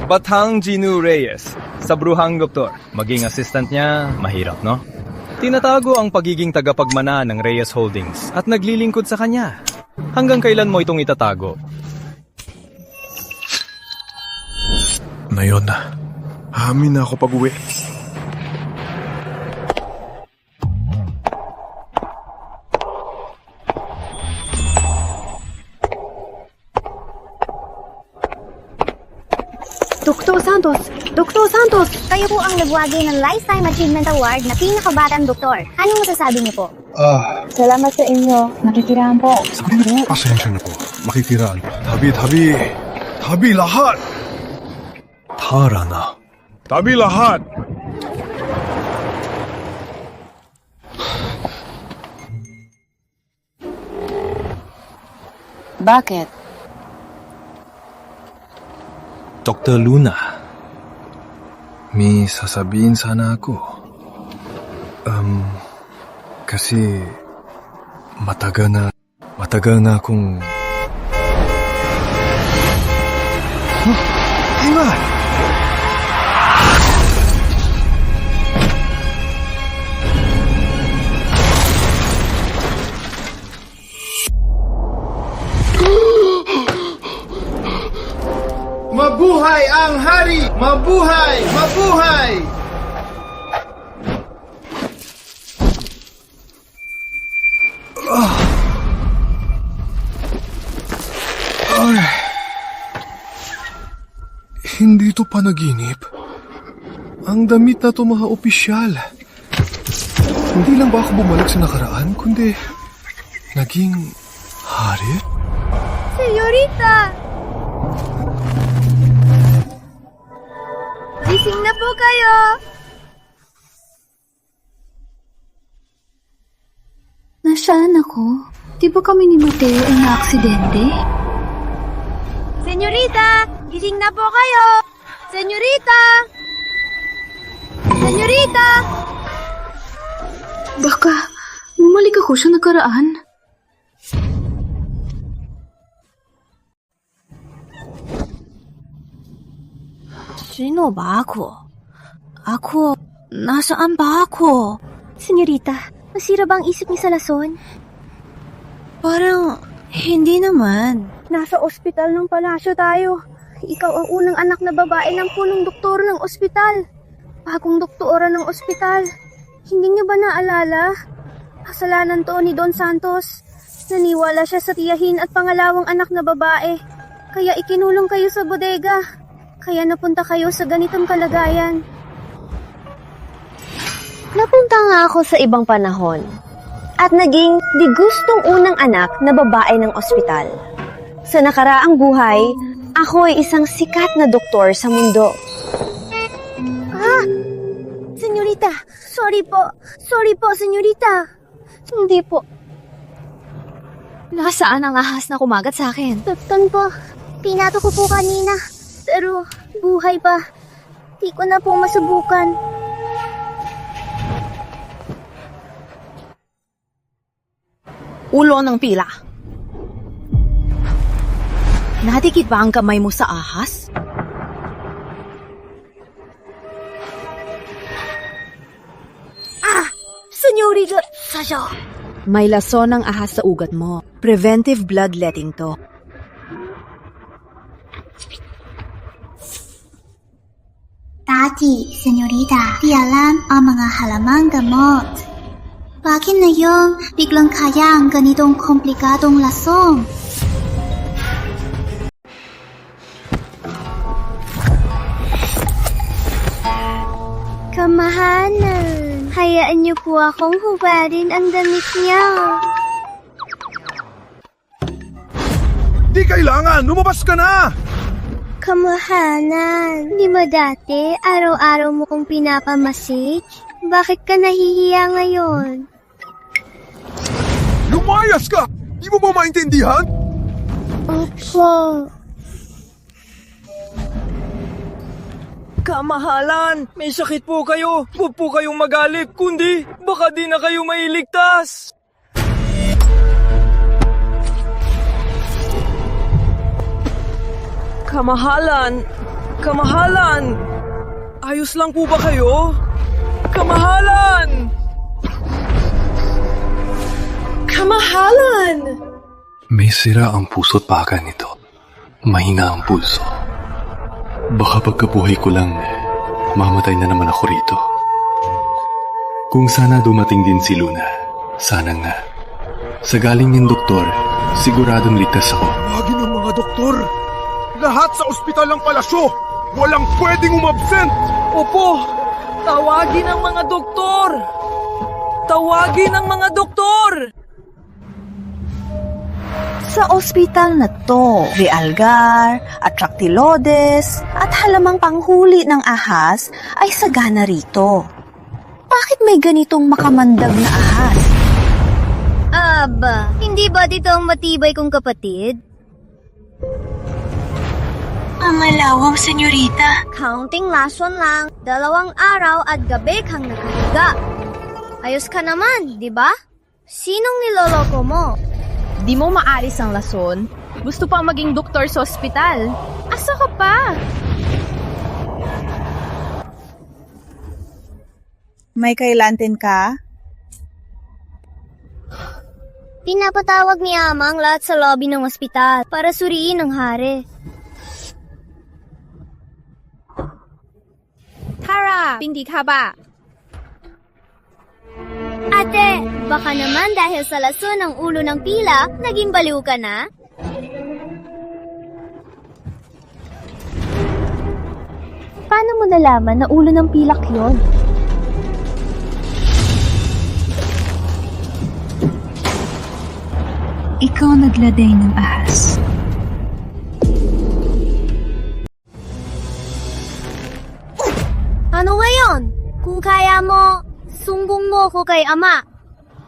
Bathang Ginu Reyes, sa bruhang doktor. Maging assistant niya, mahirap, no? Tinatago ang pagiging tagapagmana ng Reyes Holdings at naglilingkod sa kanya. Hanggang kailan mo itong itatago? Ngayon na. Amin na ako pag-uwi. Dr. Santos! Dr. Santos! Kayo po ang nagwagi ng Lifetime Achievement Award na pinakabatang doktor. Anong masasabi niyo po? Salamat sa inyo. Nakikiraan po. Pasensya na po. Makikiraan. Tabi lahat! Tara na. Tabi lahat! Bakit? Dr. Luna, may sasabihin sana ako. Kasi matagal na akong... Ingay! Mabuhay ang hari! Mabuhay! Mabuhay! Hindi to panaginip. Ang damit na to mga opisyal. Hindi lang ba ako bumalik sa nakaraan, kundi naging hari? Senyorita! Gising na po kayo! Nasaan ako? Di ba kami ni Mateo ay na-aksidente? Senyorita! Gising na po kayo! Senyorita! Senyorita! Baka bumalik ako sa nakaraan. Sino ba ako? Nasaan ba ako? Senyorita, masira ba ang isip niya sa lason? Parang hindi naman. Nasa ospital ng palasyo tayo. Ikaw ang unang anak na babae ng punong doktor ng ospital. Bagong doktora ng ospital. Hindi niyo ba naalala? Kasalanan to ni Don Santos. Naniwala siya sa tiyahin at pangalawang anak na babae. Kaya ikinulong kayo sa bodega. Kaya napunta kayo sa ganitong kalagayan. Napunta nga ako sa ibang panahon. At naging di gustong unang anak na babae ng ospital. Sa nakaraang buhay, ako ay isang sikat na doktor sa mundo. Senyorita! Sorry po, senyorita! Hindi po. Nasaan ang ahas na kumagat sa akin? Dokton po. Pinato ko po kanina. Pero buhay pa. Di ko na po masubukan. Ulo ng pila. Nadikit ba ang kamay mo sa ahas? Senyorita Sasha! May lason ng ahas sa ugat mo. Preventive bloodletting to. Dati, senyorita, di alam ang mga halamang gamot. Bakit ngayong biglang kaya ang ganitong komplikadong lasong? Kamahalan, hayaan niyo po akong hubarin ang damit niya. Di kailangan! Lumabas ka na! Kamahalan, di ba dati araw-araw mo kong pinapamassage? Bakit ka nahihiya ngayon? Lumayas ka! Di mo ba maintindihan? Opo. Kamahalan, may sakit po kayo. Huwag po kayong magalit, kundi baka di na kayo mailigtas. Kamahalan, Kamahalan! Ayos lang po ba kayo? Kamahalan! Kamahalan! May sira ang puso't paka nito. Mahina ang pulso. Baka pagkabuhay ko lang, mamatay na naman ako rito. Kung sana dumating din si Luna, sana nga. Sa galing ng doktor, siguradong ligtas ako. Tawagin ang mga doktor. Lahat sa ospital ng palasyo. Walang pwedeng umabsent. Opo! Tawagin ang mga doktor! Tawagin ang mga doktor! Sa ospital na to, Realgar, Atractylodes, at halamang panghuli ng ahas ay sagana rito. Bakit may ganitong makamandag na ahas? Aba, hindi ba dito ang matibay kong kapatid? Ang malawang, senyorita. Counting lason lang, 2 araw at gabi kang nakahiga. Ayos ka naman, di ba? Sinong niloloko mo? Di mo maalis ang lason? Gusto pang maging doktor sa ospital? Asa ka pa? May kailantin ka? Pinapatawag ni Ama ang lahat sa lobby ng ospital para suriin ang hari. Tara, hindi ka ba? Ate, baka naman dahil sa lason ng ulo ng pila, naging baliw ka na? Paano mo nalaman na ulo ng pilak yon? Ikaw nagladay ng ahas. Ano ngayon? Kung kaya mo, sumbong mo ko kay Ama.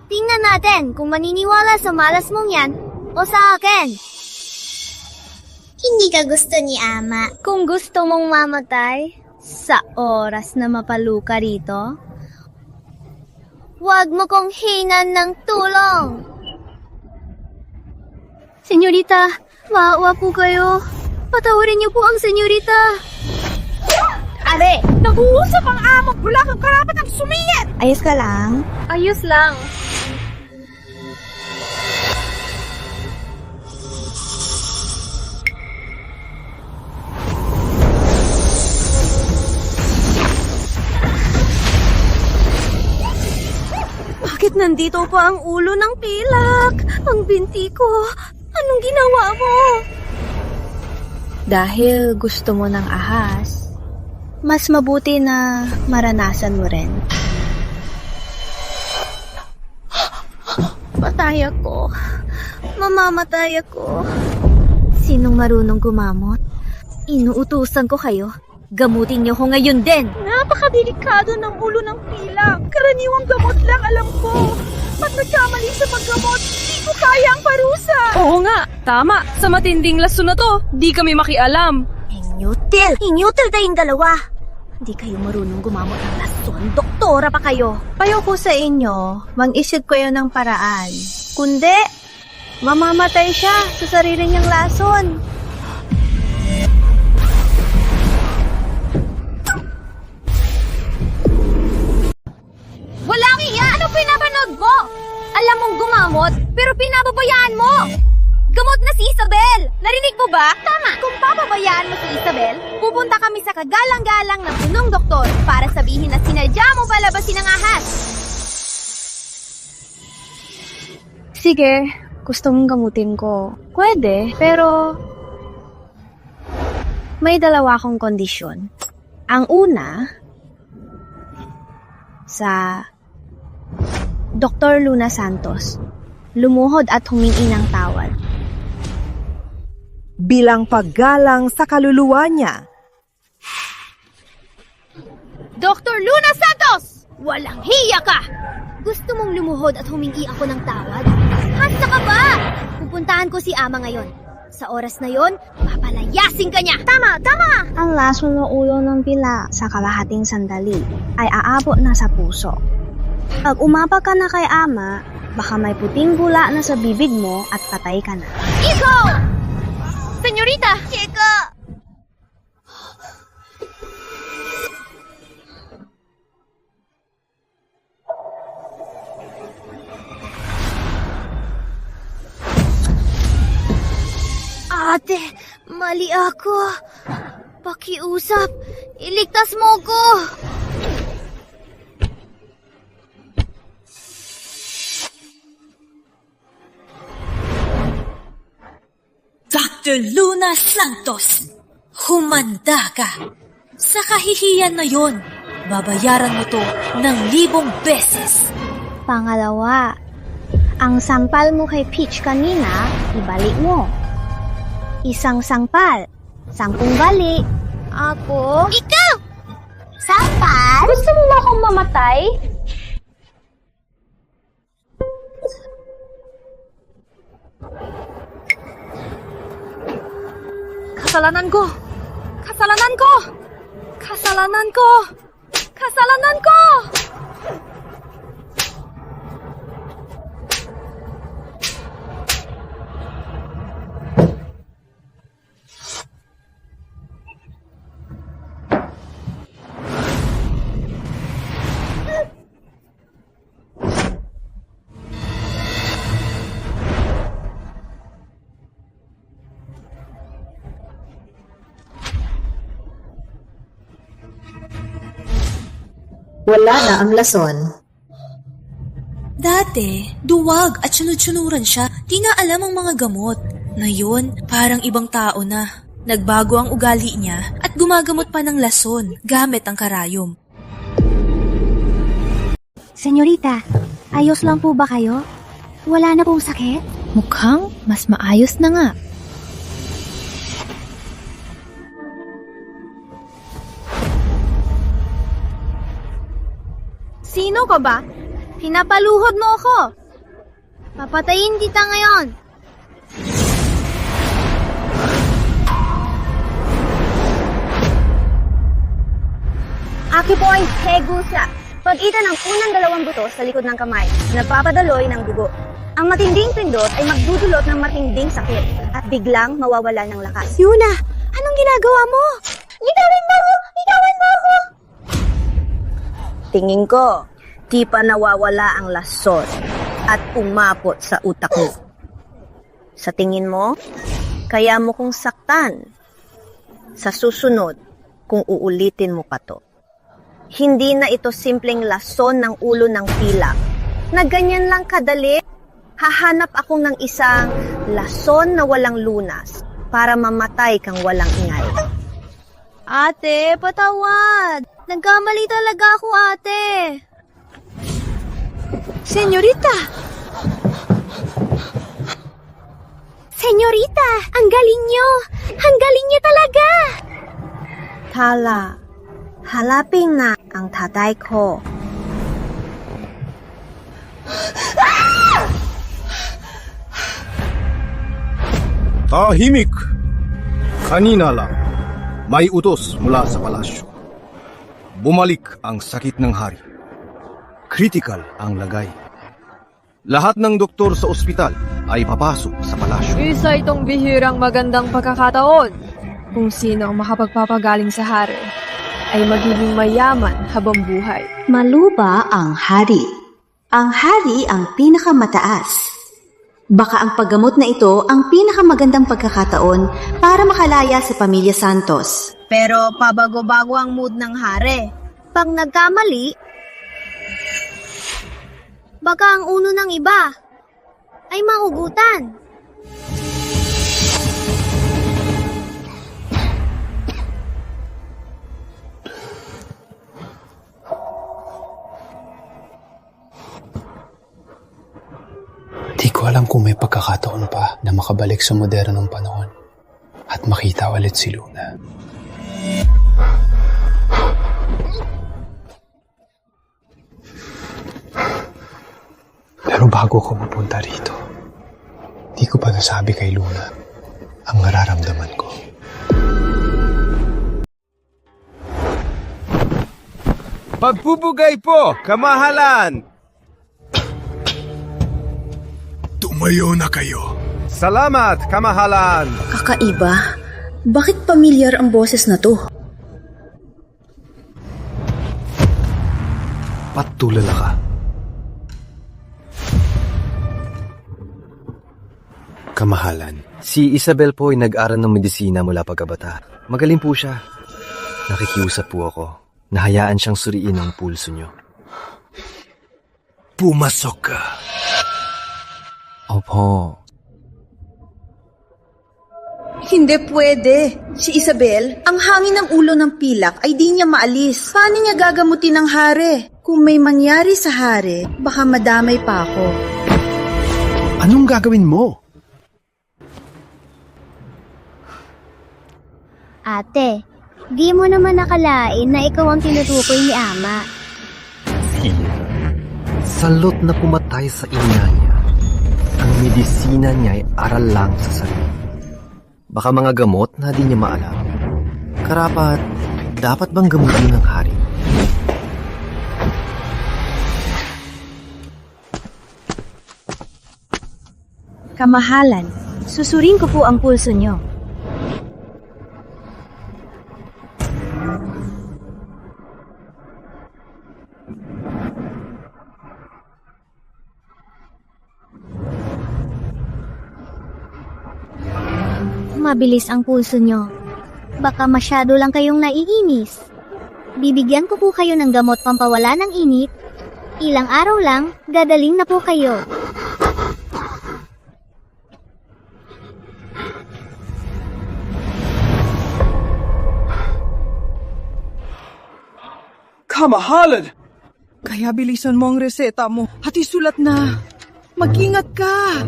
Tingnan natin kung maniniwala sa malas mong yan o sa akin. Hindi ka gusto ni Ama. Kung gusto mong mamatay sa oras na mapaluka rito, huwag mo kong hinan ng tulong. Senyorita, maawa po kayo. Patawarin niyo po ang senyorita. Are, nag-uusap ang amo. Wala kang karapatang sumingit! Ayos ka lang? Ayos lang. Bakit nandito pa ang ulo ng pilak? Ang binti ko. Anong ginawa mo? Dahil gusto mo ng ahas, mas mabuti na maranasan mo rin. Patay ako. Mamamatay ako. Sinong marunong gumamot? Inuutusan ko kayo. Gamutin niyo ko ngayon din. Napakadelikado ng ulo ng pilak. Karaniwang gamot lang alam ko. Pag nagkamali sa paggamot, di ko kaya ang parusa. Oo nga, tama. Sa matinding laso na to, di kami makialam. Inyutil! Inyutil tayong dalawa. Hindi kayo marunong gumamot ng lason. Doktora pa kayo. Payo ko sa inyo, mag-isip kayo ng paraan. Kundi, mamamatay siya sa sarili niyang lason. Walang iya! Ano pinapanood mo? Alam mong gumamot, pero pinababayaan mo! Gamot na si Isabel! Narinig mo ba? Tama! Kung papabayaan mo si Isabel, pupunta kami sa kagalang-galang ng punong doktor para sabihin na sinadya mo palabasin ang ahas! Sige, gusto mong gamutin ko. Pwede, pero may 2 akong kondisyon. Ang una, sa Dr. Luna Santos, lumuhod at humingi ng tawad. Bilang paggalang sa kaluluwa niya. Dr. Luna Santos! Walang hiya ka! Gusto mong lumuhod at humingi ako ng tawad? Hasta ka ba? Pupuntahan ko si Ama ngayon. Sa oras na yon, papalayasin ka niya! Tama! Tama! Ang laso ng ulo ng pila sa kalahating sandali ay aabot na sa puso. Pag umapa ka na kay Ama, baka may puting bula na sa bibig mo at patay ka na. Ikaw! Senyorita! Chico! Ate, mali ako. Pakiusap, iligtas mo ko. Dr. Luna Santos, humanda ka. Sa kahihiyan na yon, babayaran mo to ng 1,000 beses. Pangalawa, ang sampal mo kay Peach kanina, ibalik mo. Isang sampal, 10 balik. Ako? Ikaw! Sampal? Gusto mo ba akong mamatay? Kasalanan ko! Kasalanan ko! Kasalanan ko! Kasalanan ko! Wala na ang lason. Dati, duwag at sunod-sunuran siya. Di na alam ang mga gamot. Ngayon, parang ibang tao na. Nagbago ang ugali niya at gumagamot pa ng lason gamit ang karayom. Senyorita, ayos lang po ba kayo? Wala na pong sakit? Mukhang mas maayos na nga. Sino ka ba? Pinapaluhod mo ako. Papatayin kita ngayon. Aki po ay Hegusa. Pagitan ng unang 2 buto sa likod ng kamay, nagpapadaloy ng dugo. Ang matinding pindot ay magdudulot ng matinding sakit at biglang mawawala ng lakas. Yuna, anong ginagawa mo? Igawin mo ako! Igawin mo ako! Tingin ko, di pa nawawala ang lason at umapot sa utak mo. Sa tingin mo, kaya mo kong saktan. Sa susunod, kung uulitin mo pa to. Hindi na ito simpleng lason ng ulo ng pilak. Na ganyan lang kadali, hahanap ako ng isang lason na walang lunas para mamatay kang walang ingay. Ate, patawad. Nagkamali talaga ako, ate. Senyorita! Senyorita, ang galing nyo! Ang galing nyo talaga! Tala, halapin na ang tatay ko. Tahimik! Kanina lang, may utos mula sa palasyo. Bumalik ang sakit ng hari. Critical ang lagay. Lahat ng doktor sa ospital ay papasok sa palasyo. Isa itong bihirang magandang pagkakataon. Kung sino ang makapagpapagaling sa hari, ay magiging mayaman habang buhay. Maluba ang hari. Ang hari ang pinakamataas. Baka ang paggamot na ito ang pinakamagandang pagkakataon para makalaya sa pamilya Santos. Pero pabago-bago ang mood ng hari. Pag nagkamali, baka ang uno ng iba ay mahugutan. Di ko alam kung may pagkakataon pa na makabalik sa modernong panahon at makita ulit si Luna. Pero bago ko mapunta rito, di ko pa nasabi kay Luna ang nararamdaman ko. Pagpupugay po, kamahalan! Tumayo na kayo. Salamat, kamahalan! Kakaiba. Bakit pamilyar ang boses na to? Patulala ka. Kamahalan, Si Isabel po ay nag-aral ng medisina mula pagkabata. Magaling po siya. Nakikiusap po ako. Nahayaan siyang suriin ang pulso niyo. Pumasok ka. Opo. Hindi pwede. Si Isabel, ang hangin ng ulo ng pilak ay di niya maalis. Paano niya gagamutin ang hari? Kung may mangyari sa hari, baka madamay pa ako. Anong gagawin mo? Ate, di mo naman nakalain na ikaw ang tinutukoy ni Ama. Salot na pumatay sa ina niya. Ang medisina niya ay aral lang sa sarili. Baka mga gamot na di niya maalam. Karapat, dapat bang gamutin ng hari? Kamahalan, susurin ko po ang pulso nyo. Mabilis ang pulso nyo. Baka masyado lang kayong naiinis. Bibigyan ko po kayo ng gamot pampawala ng init. Ilang araw lang, gagaling na po kayo. Kamahalan! Kaya bilisan mo ang reseta mo at isulat na. Mag-ingat ka.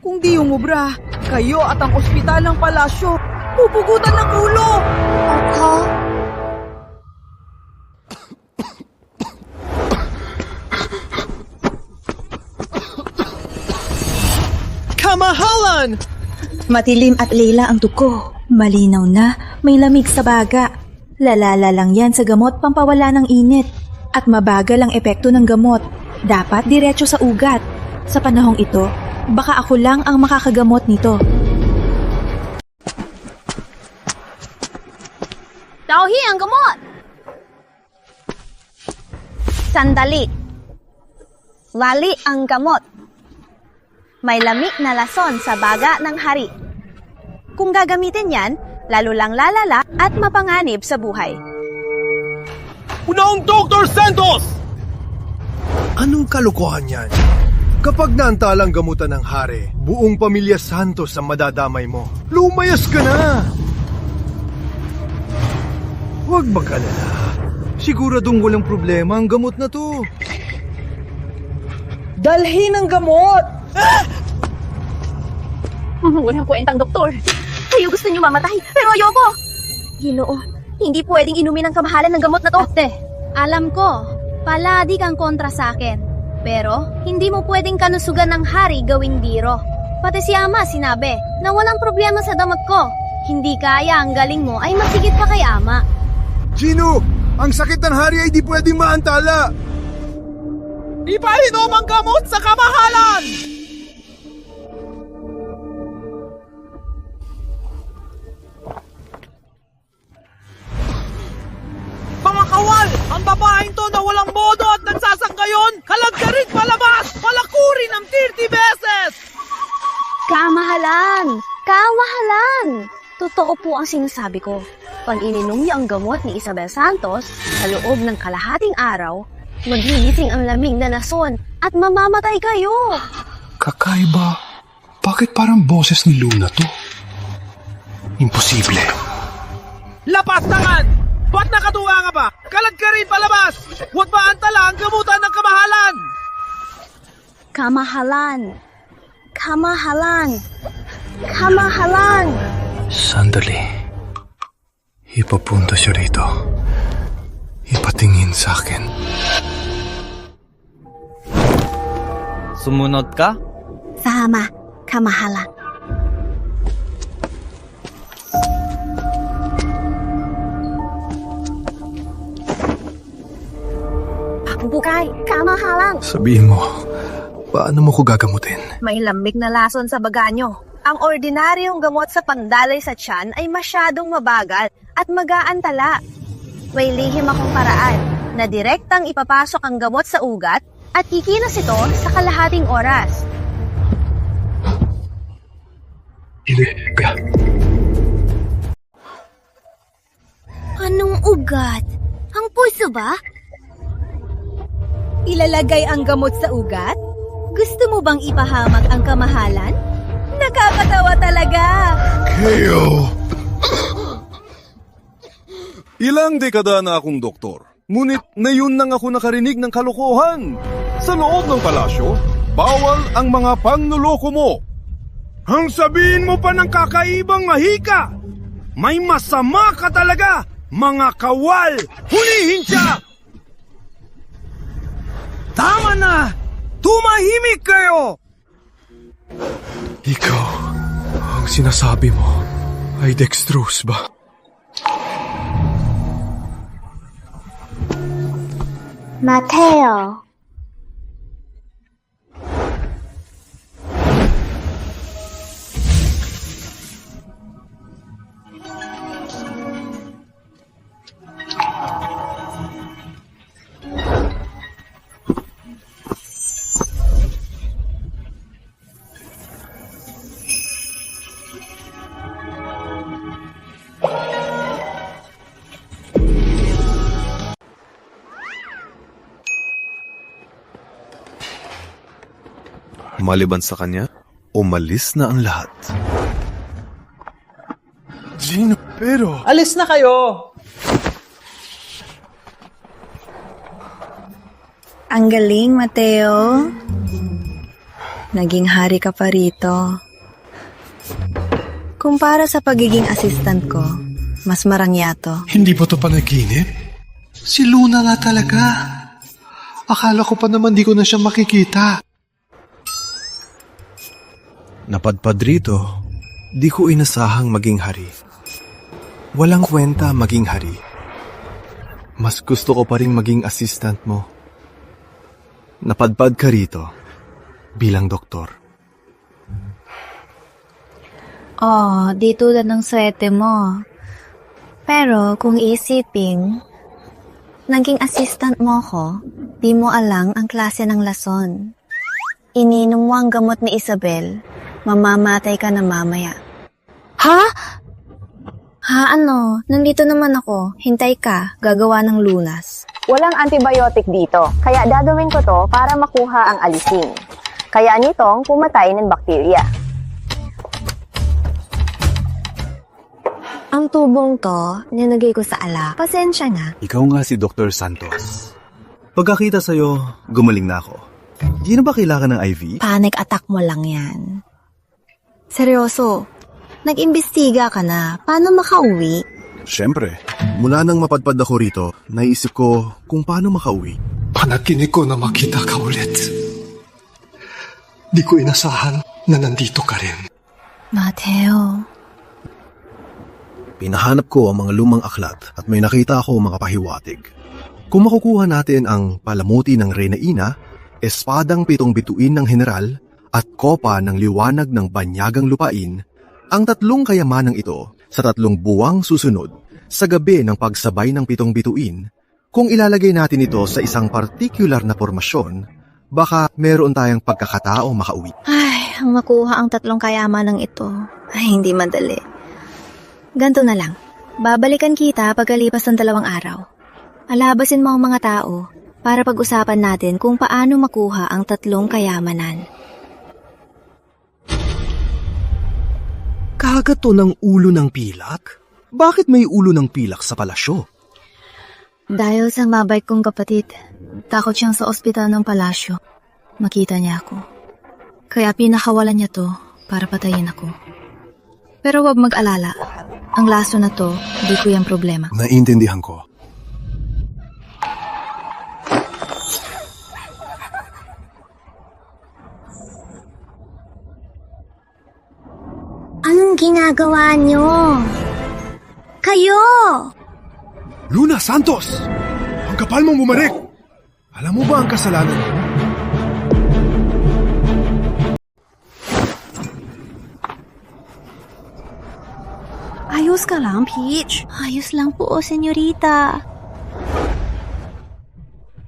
Kung di umubra, kayo at ang ospital ng palasyo, pupugutan ng ulo! Ha? Kamahalan! Matilim at lila ang dugo. Malinaw na, may lamig sa baga. Lalala lang yan sa gamot pampawala ng init. At mabagal ang epekto ng gamot. Dapat diretso sa ugat. Sa panahong ito, baka ako lang ang makakagamot nito. Tauhi ang gamot! Sandali. Wali ang gamot. May lamig na lason sa baga ng hari. Kung gagamitin yan, lalo lang lalala at mapanganib sa buhay. Unang Dr. Santos! Anong kalokohan yan? Kapag naantalang gamutan ng hari, buong pamilya Santos ang madadamay mo. Lumayas ka na! Huwag mag-alala. Siguradong walang problema ang gamot na to. Dalhin ang gamot! Walang kwentang doktor. Kayo gusto niyo mamatay, pero ayoko. Ginoo, hindi pwedeng inumin ang kamahalan ng gamot na to. Ate, alam ko, paladi kang kontra sa akin. Pero, hindi mo pwedeng kanusugan ng hari gawing biro. Pati si Ama sinabi na walang problema sa damot ko. Hindi kaya ang galing mo ay masigit pa kay Ama. Gino, ang sakit ng hari ay di pwedeng maantala. Ipainom ang gamot sa kamahalan! Mga kawal! Ang babaeng to na walang modo at nagsasanggayon, kalagkarin palabas! Palakurin ng 30 beses! Kamahalan! Kamahalan! Totoo po ang sinasabi ko. Pag ininom niyo ang gamot ni Isabel Santos, sa loob ng kalahating araw, magigising ang lamig na lason at mamamatay kayo! Kakaiba. Bakit parang boses ni Luna to? Imposible. Lapas tangan! Ba't nakatuwa nga ba? Kalagkarin palabas! Huwag ba antala ang gamutan ng kamahalan? Kamahalan! Kamahalan! Kamahalan! Sandali. Ipapunta siya rito. Ipatingin sa akin. Sumunod ka? Sama, kamahalan. Bukay, kamahalan. Sabihin mo, paano mo ko gagamutin? May lamig na lason sa baga nyo. Ang ordinaryong gamot sa pangdalay sa tiyan ay masyadong mabagal at mag-aantala. May lihim akong paraan na direktang ipapasok ang gamot sa ugat at kikilos ito sa kalahating oras. Anong ugat? Ang puso ba? Ilalagay ang gamot sa ugat? Gusto mo bang ipahamak ang kamahalan? Nakakatawa talaga! Keo! Ilang dekada na akong doktor. Ngunit ngayon nang ako nakarinig ng kalokohan. Sa loob ng palasyo, bawal ang mga panluloko mo. Ang sabihin mo pa ng kakaibang mahika! May masama ka talaga, mga kawal! Hulihin siya! Tama na! Tumahimik kayo! Ikaw, ang sinasabi mo ay dextrose ba? Mateo. Maliban sa kanya, umalis na ang lahat. Gino, pero... Alis na kayo! Ang galing, Mateo. Naging hari ka pa rito. Kumpara sa pagiging assistant ko, mas marangya to. Hindi ba ito panaginip? Si Luna nga talaga. Akala ko pa naman di ko na siya makikita. Napadpad rito, di ko inasahang maging hari. Walang kwenta maging hari. Mas gusto ko pa rin maging assistant mo. Napadpad ka rito bilang doktor. Oh, di tulad ng swerte mo. Pero kung isipin, naging assistant mo ko, di mo alam ang klase ng lason. Ininom mo ang gamot ni Isabel, mamamatay ka na mamaya. Ha? Ha, ano? Nandito naman ako. Hintay ka, gagawa ng lunas. Walang antibiotic dito, kaya gagawin ko to para makuha ang alisin. Kaya nitong pumatay ng bakterya. Ang tubong to, nilagay ko sa alak. Pasensya na. Ikaw nga si Dr. Santos. Pagkakita sa'yo, gumaling na ako. Di na ba kailangan ng IV? Panic attack mo lang yan. Seryoso, nag-imbestiga ka na. Paano makauwi? Siyempre. Mula nang mapadpad ako rito, naisip ko kung paano makauwi. Panaginip ko na makita ka ulit. Di ko inasahan na nandito ka rin. Mateo. Pinahanap ko ang mga lumang aklat at may nakita ako mga pahiwatig. Kung makukuha natin ang palamuti ng Reyna Ina, espadang 7 bituin ng general at kopa ng liwanag ng banyagang lupain, ang 3 kayamanang ito sa 3 buwang susunod sa gabi ng pagsabay ng 7 bituin, kung ilalagay natin ito sa isang partikular na formasyon, baka meron tayong pagkakataong makauwi. Ay, ang makuha ang 3 kayamanang ito ay hindi madali. Ganto na lang, babalikan kita pagkalipas ng 2 araw. Alabasin mo ang mga tao para pag-usapan natin kung paano makuha ang 3 kayamanan. Kagato ng ulo ng pilak? Bakit may ulo ng pilak sa palasyo? Dahil sa mabait kong kapatid, takot siyang sa ospital ng palasyo. Makita niya ako. Kaya pinakawalan niya to para patayin ako. Pero huwag mag-alala. Ang laso na to, di ko yung problema. Naiintindihan ko. Anong ginagawa niyo? Kayo! Luna Santos! Ang kapal mong bumalik! Alam mo ba ang kasalanan mo? Ayos ka lang, Peach. Ayos lang po, senyorita.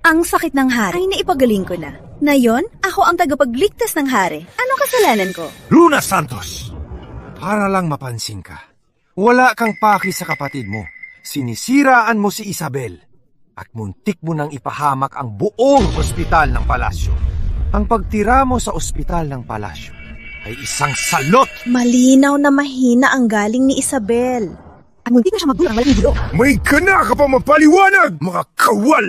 Ang sakit ng hari ay naipagaling ko na. Ngayon, ako ang tagapagligtas ng hari. Anong kasalanan ko? Luna Santos! para lang mapansin ka. Wala kang paki sa kapatid mo. Sinisiraan mo si Isabel. At muntik mo nang ipahamak ang buong ospital ng palasyo. Ang pagtira mo sa ospital ng palasyo ay isang salot! Malinaw na mahina ang galing ni Isabel. At muntik na siya magbulang malido. May kana ka pa mapaliwanag, mga kawal!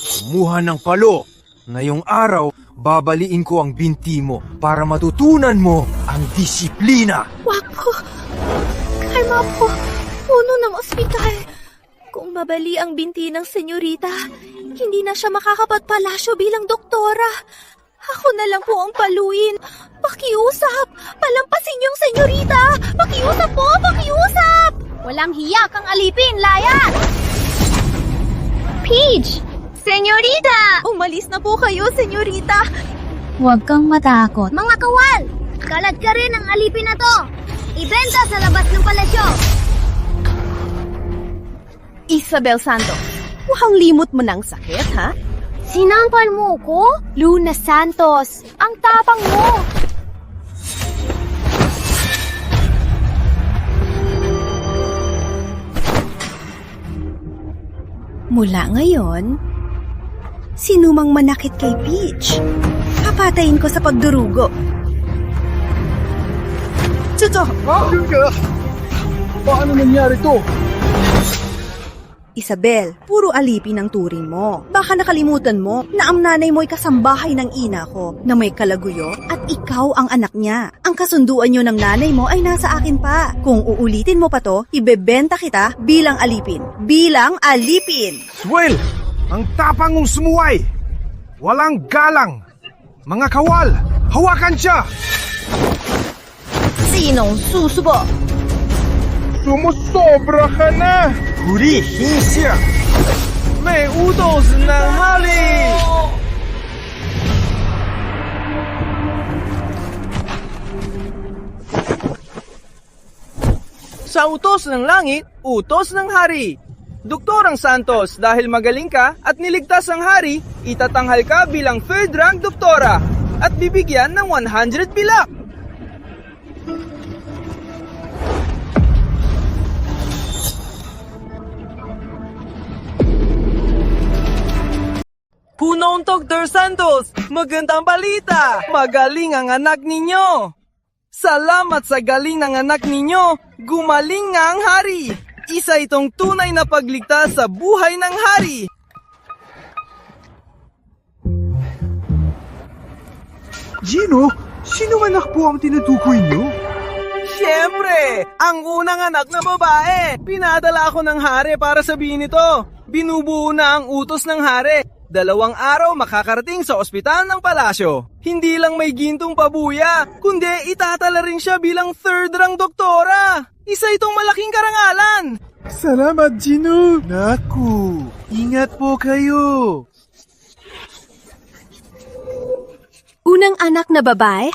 Kumuha ng palo. Ngayong araw, babaliin ko ang binti mo para matutunan mo ang disiplina. Wako! Kalma po! Puno ng ospital! Kung mabali ang binti ng senyorita, hindi na siya makakapagpalasyo bilang doktora. Ako na lang po ang paluin. Pakiusap! Palampasin yung senyorita! Pakiusap po! Pakiusap! Walang hiya kang alipin, layat! Peach! Senyorita! Umalis na po kayo, senyorita! Huwag kang matakot. Mga kawal! Kalat ka rin ang alipin na to! Ibenta sa labas ng palasyo! Isabel Santos, mukhang limot mo ng sakit, ha? Sinampal mo ko? Luna Santos, ang tapang mo! Mula ngayon, sinumang manakit kay Peach, papatayin ko sa pagdurugo. Tita! Paano nangyari to? Isabel, puro alipin ang turing mo. Baka nakalimutan mo na ang nanay mo'y kasambahay ng ina ko na may kalaguyo at ikaw ang anak niya. Ang kasunduan niyo ng nanay mo ay nasa akin pa. Kung uulitin mo pa to, ibebenta kita bilang alipin. Bilang alipin! Swell! Ang tapang mong sumuway! Walang galang! Mga kawal! Hawakan siya! Sinong susubo? Sumusobra ka na! Hulihin siya! May utos ng hali! Sa utos ng langit, utos ng hari. Doktorang Santos, dahil magaling ka at niligtas ang hari, itatanghal ka bilang third rank doktora at bibigyan ng 100 pilak. Punong Dr. Santos, magandang balita! Magaling ang anak ninyo! Salamat sa galing ng anak ninyo, gumaling nga ang hari! Isa itong tunay na pagligtas sa buhay ng hari! Gino, sino anak po ang tinutukoy niyo? Siyempre, ang unang anak na babae. Pinadala ako ng hari para sabihin ito. Binubuo na ang utos ng hari. 2 araw makakarating sa ospital ng palasyo. Hindi lang may gintong pabuya, kundi itatala rin siya bilang third rank doktora. Isa itong malaking karangalan. Salamat, Gino. Naku, ingat po kayo. Unang anak na babae?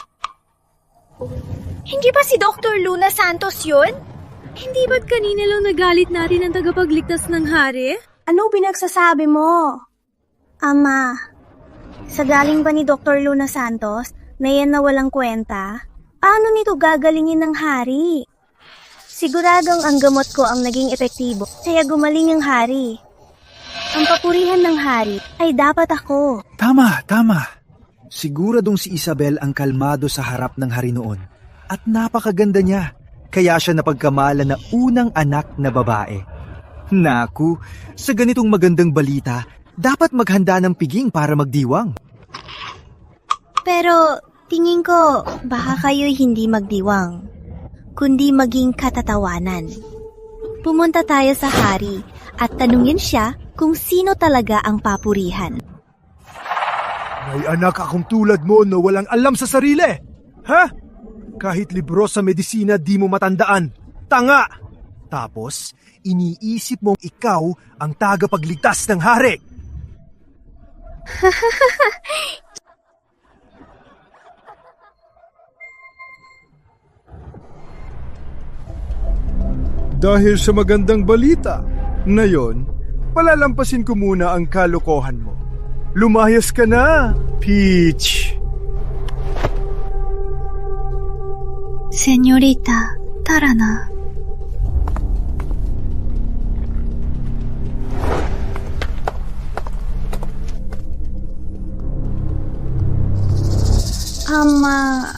Hindi ba si Dr. Luna Santos yun? Hindi ba't kanina lang nagalit natin ang tagapagligtas ng hari? Ano pinagsasabi mo? Ama, sa galing ba ni Dr. Luna Santos na yan na walang kwenta? Paano nito gagalingin ng hari? Siguradong ang gamot ko ang naging epektibo, kaya gumaling ang hari. Ang papurihan ng hari ay dapat ako. Tama. Siguradong si Isabel ang kalmado sa harap ng hari noon. At napakaganda niya, kaya siya napagkamala na unang anak na babae. Naku, sa ganitong magandang balita, dapat maghanda ng piging para magdiwang. Pero tingin ko baka kayo'y hindi magdiwang, kundi maging katatawanan. Pumunta tayo sa hari at tanungin siya kung sino talaga ang papurihan. May anak akong tulad mo na walang alam sa sarili. Ha? Kahit libro sa medisina di mo matandaan. Tanga! Tapos, iniisip mong ikaw ang tagapagligtas ng hari. Dahil sa magandang balita, ngayon, palalampasin ko muna ang kalokohan mo. Lumayas ka na, Peach! Senyorita, Tara na.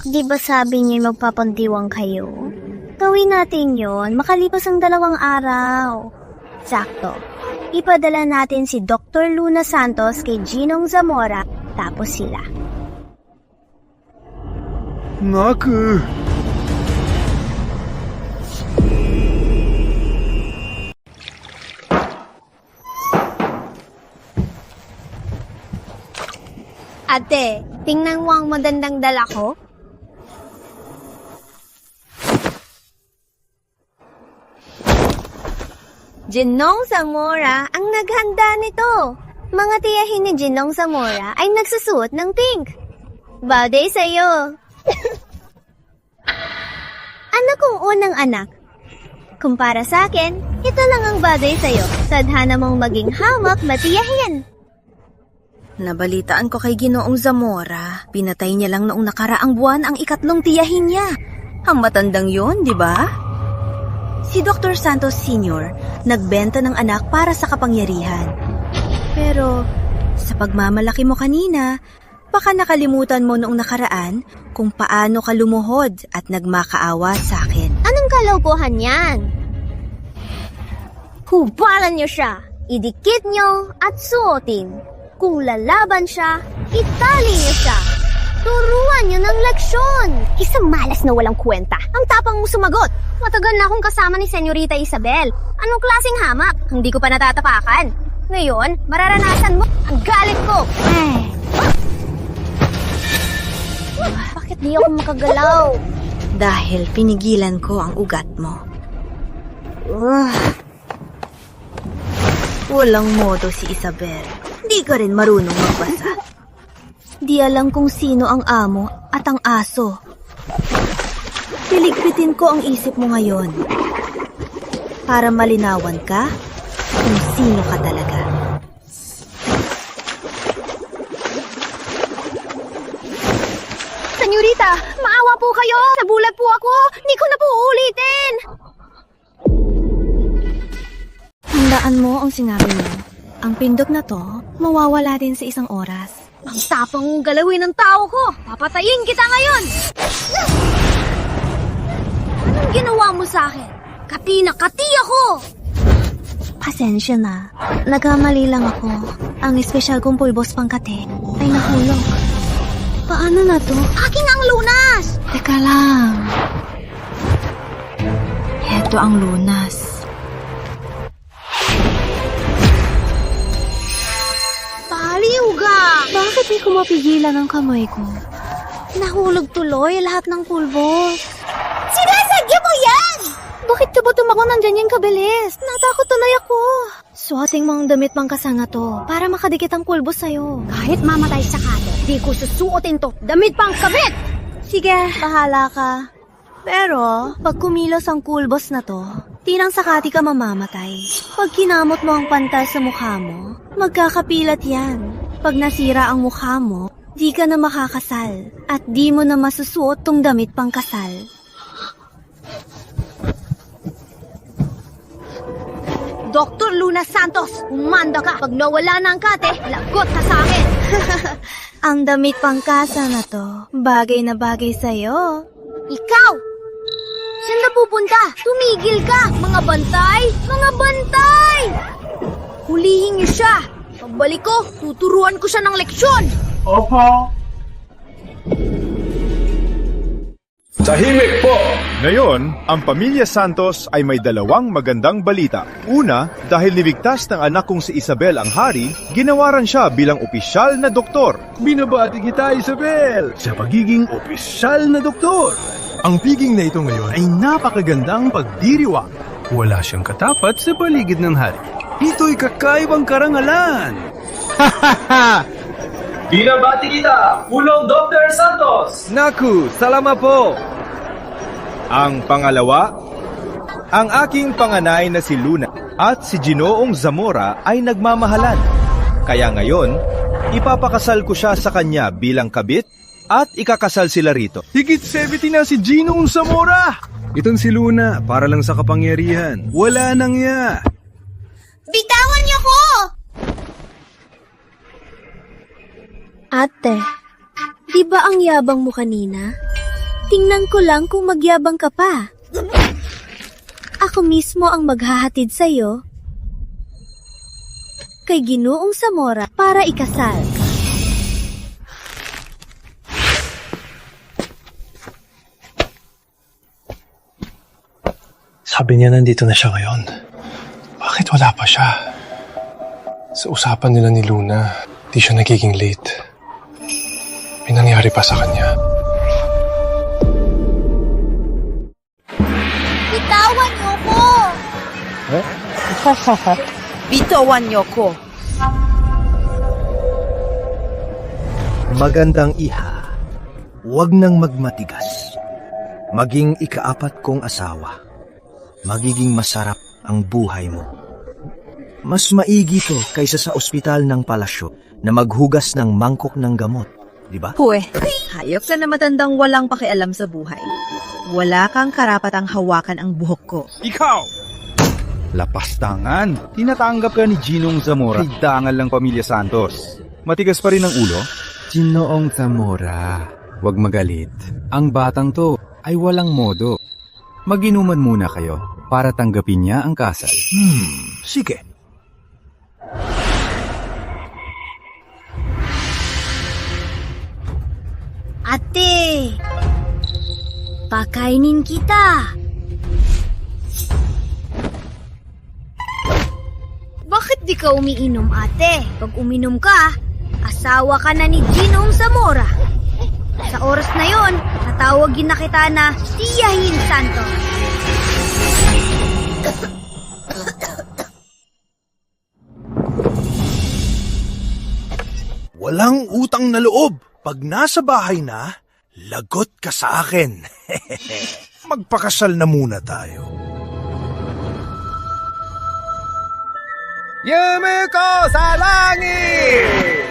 Di ba sabi niyo magpapandiwang kayo? Gawin natin yon makalipas ang 2 araw. Sakto. Ipadala natin si Dr. Luna Santos kay Ginong Zamora, tapos sila. Naku! Ate, tingnan mo ang magandang dala ko. Ginong Zamora ang naghanda nito. Mga tiyahin ni Ginong Zamora ay nagsusuot ng pink. Bagay sa'yo. Anak kong unang anak. Kumpara sa akin, ito lang ang bagay sa'yo. Tadhana mong maging hamak matiyahin. Nabalitaan ko kay Ginoong Zamora, pinatay niya lang noong nakaraang buwan ang 3 tiyahin niya. Ang matandang yun, di ba? Si Dr. Santos Sr. nagbenta ng anak para sa kapangyarihan. Pero sa pagmamalaki mo kanina, baka nakalimutan mo noong nakaraan kung paano ka lumuhod at nagmakaawa sa akin. Anong kalaupuhan yan? Hubaran niyo siya, idikit niyo at suotin. Kung lalaban siya, itali niyo siya. Turuan niyo ng leksyon. Isang malas na walang kwenta. Ang tapang mo sumagot. Matagal na akong kasama ni Senyorita Isabel. Anong klaseng hamak? Hindi ko pa natatapakan. Ngayon, mararanasan mo ang galit ko. Bakit di ako makagalaw? Dahil pinigilan ko ang ugat mo. Walang modo si Isabel. Di ka rin marunong magbasa. Di alam kung sino ang amo at ang aso. Piligpitin ko ang isip mo ngayon para malinawan ka kung sino ka talaga. Senyorita, maawa po kayo. Nabulag po ako. Hindi ko na po uulitin. Tandaan mo ang sinabi mo. Ang pindot na to, mawawala din sa 1 oras. Ang tapang mong galawin ng tao ko. Papatayin kita ngayon. Anong ginawa mo sa akin? Kati na kati ako. Pasensya na. Nagkamali lang ako. Ang espesyal kong pulbos pangkate ay nahulog. Paano na to? Aking ang lunas. Teka lang. Heto ang lunas. Paliw ka! Bakit di ko mapigilan ang kamay ko? Nahulog tuloy lahat ng pulbos. Sinasadya mo yan! Bakit ka ba tumakbo nandyan yung kabilis? Natakot tuloy ako. Suoting mo ang damit pang kasanga to para makadikit ang pulbos sa'yo. Kahit mamatay sa kate, di ko susuotin to. Damit pang kabit! Sige, bahala ka. Pero, pag kumilos ang pulbos na to, tirang sakati ka mamamatay. Pag kinamot mo ang pantal sa mukha mo, magkakapilat yan. Pag nasira ang mukha mo, di ka na makakasal at di mo na masusuot tong damit pang kasal. Dr. Luna Santos, umanda ka. Pag nawala na ang kate, lagot ka sa akin. Ang damit pang kasa na to, bagay na bagay sa'yo. Ikaw! Saan na pupunta? Tumigil ka! Mga bantay! Mga bantay! Hulihin niyo siya! Pagbalik ko, tuturuan ko siya ng leksyon! Opo! Tahimik po! Ngayon, ang pamilya Santos ay may 2 magandang balita. Una, dahil niligtas ng anak kong si Isabel ang hari, ginawaran siya bilang opisyal na doktor. Binabati kita, Isabel, sa pagiging opisyal na doktor. Ang piging na ito ngayon ay napakagandang pagdiriwang. Wala siyang katapat sa paligid ng hari. Ito'y kakaibang karangalan. Binabati kita, Pulong Dr. Santos! Naku, salama po! Ang pangalawa, ang aking panganay na si Luna at si Ginoong Zamora ay nagmamahalan. Kaya ngayon, ipapakasal ko siya sa kanya bilang kabit At ikakasal sila rito. Higit 70 na si Ginong Zamora! Itong si Luna, para lang sa kapangyarihan. Wala nang ya! Bitawan niyo ko! Ate, di ba ang yabang mo kanina? Tingnan ko lang kung magyabang ka pa. Ako mismo ang maghahatid sa'yo kay Ginoong Zamora para ikasal. Sabi niya nandito na siya ngayon. Bakit wala pa siya? Sa usapan nila ni Luna, di siya nagiging late. May nangyari pa sa kanya. Bitawan niyo ko! Bitawan niyo ko! Magandang iha, huwag nang magmatigas. Maging ikaapat kong asawa. Magiging masarap ang buhay mo. Mas maigi to kaysa sa ospital ng palasyo na maghugas ng mangkok ng gamot, di ba? Pwe, hayop ka na matandang walang pakialam sa buhay. Wala kang karapatang hawakan ang buhok ko. Ikaw! Lapastangan! Tinatanggap ka ni Ginong Zamora. Hidangan lang pamilya Santos. Matigas pa rin ang ulo? Ginoong Zamora, huwag magalit. Ang batang to ay walang modo. Mag-inuman muna kayo para tanggapin niya ang kasal. Sige. Ate, pakainin kita. Bakit di ka umiinom, ate? Pag uminom ka, asawa ka na ni Ginong Zamora. Sa oras na yon, tatawagin na kita na Tiyahin Santos. Walang utang na loob. Pag nasa bahay na, lagot ka sa akin. Magpakasal na muna tayo. Yumiko sa langit!